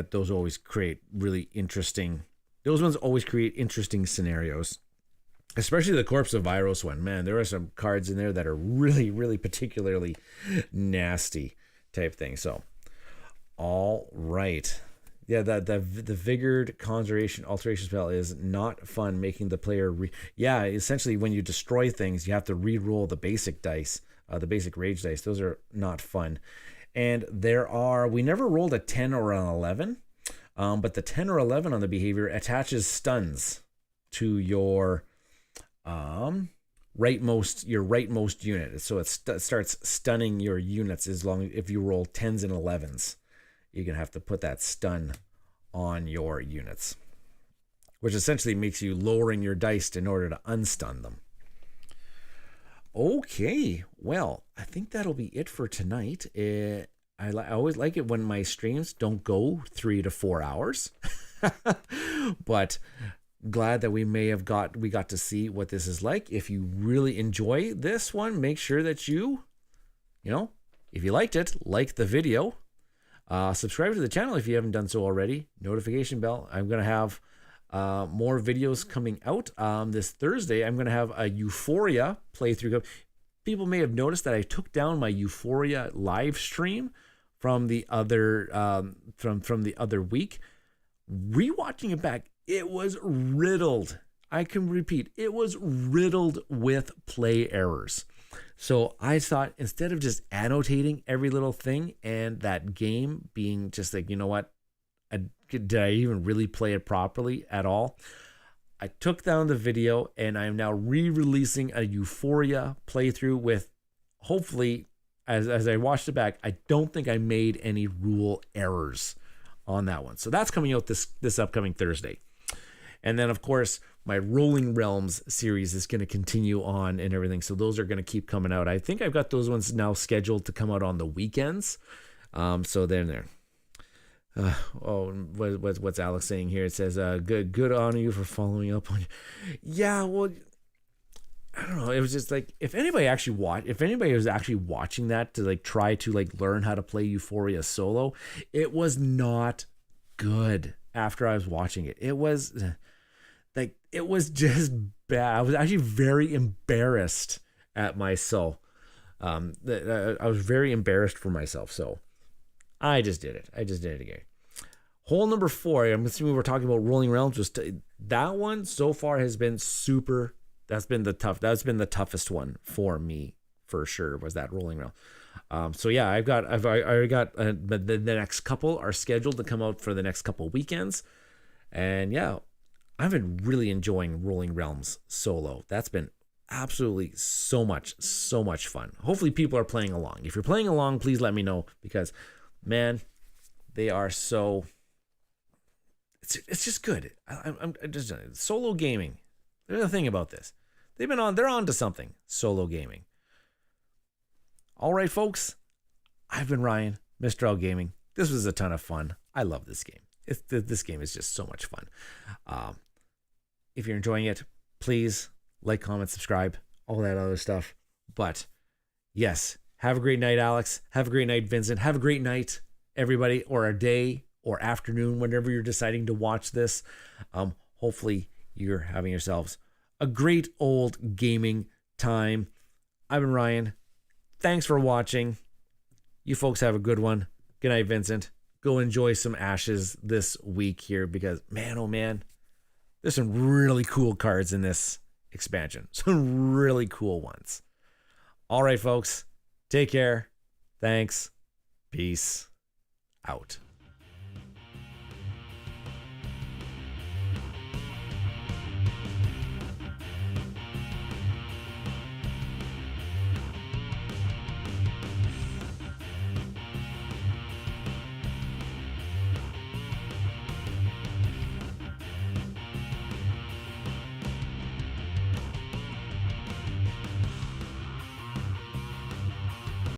those always create really interesting. Those ones always create interesting scenarios, especially the Corpse of Virus one. Man, there are some cards in there that are really, really particularly nasty type thing. So, all right. Yeah, the Vigored Conjuration Alteration spell is not fun, making the player... essentially when you destroy things, you have to re-roll the basic dice, the basic rage dice. Those are not fun. And we never rolled a 10 or an 11. But the 10 or 11 on the behavior attaches stuns to your rightmost unit. So it starts stunning your units if you roll 10s and 11s. You're going to have to put that stun on your units, which essentially makes you lowering your dice in order to unstun them. Okay, well, I think that'll be it for tonight. I always like it when my streams don't go 3 to 4 hours. But glad that we got to see what this is like. If you really enjoy this one, make sure that you if you liked it, like the video. Subscribe to the channel if you haven't done so already. Notification bell. I'm going to have more videos coming out. This Thursday, I'm going to have a Euphoria playthrough. People may have noticed that I took down my Euphoria live stream from the other from the other week. Rewatching it back, it was riddled. I can repeat, it was riddled with play errors. So I thought, instead of just annotating every little thing and that game being just like, you know what, did I even really play it properly at all? I took down the video and I'm now re-releasing a Euphoria playthrough with, hopefully, as I watched it back, I don't think I made any rule errors on that one. So that's coming out this upcoming Thursday. And then, of course, my Rolling Realms series is going to continue on and everything. So those are going to keep coming out. I think I've got those ones now scheduled to come out on the weekends. So they're there. What's Alex saying here? It says, good on you for following up on you. Yeah, well, I don't know. It was just like, if anybody was actually watching that to like try to like learn how to play Euphoria solo, it was not good after I was watching it. It was just bad. I was actually very embarrassed at myself. I was very embarrassed for myself. So I just did it. I just did it again. Hole number 4, I'm assuming we're talking about Rolling Realms. That one so far has been super. That's been the toughest one for me, for sure, was that Rolling Realm. So yeah, I already got the next couple are scheduled to come out for the next couple weekends. And yeah, I've been really enjoying Rolling Realms solo. That's been absolutely so much fun. Hopefully people are playing along. If you're playing along, please let me know, because man, they are so, it's just good. I'm just solo gaming. There's a thing about this. They're on to something. Solo gaming. All right, folks. I've been Ryan, Mista Rau Gaming. This was a ton of fun. I love this game. This game is just so much fun. If you're enjoying it, please like, comment, subscribe, all that other stuff. But yes, have a great night, Alex. Have a great night, Vincent. Have a great night, everybody, or a day or afternoon, whenever you're deciding to watch this. Hopefully you're having yourselves a great old gaming time. I've been Ryan. Thanks for watching. You folks have a good one. Good night, Vincent. Go enjoy some Ashes this week here, because man, oh man, there's some really cool cards in this expansion. Some really cool ones. All right, folks. Take care. Thanks. Peace out.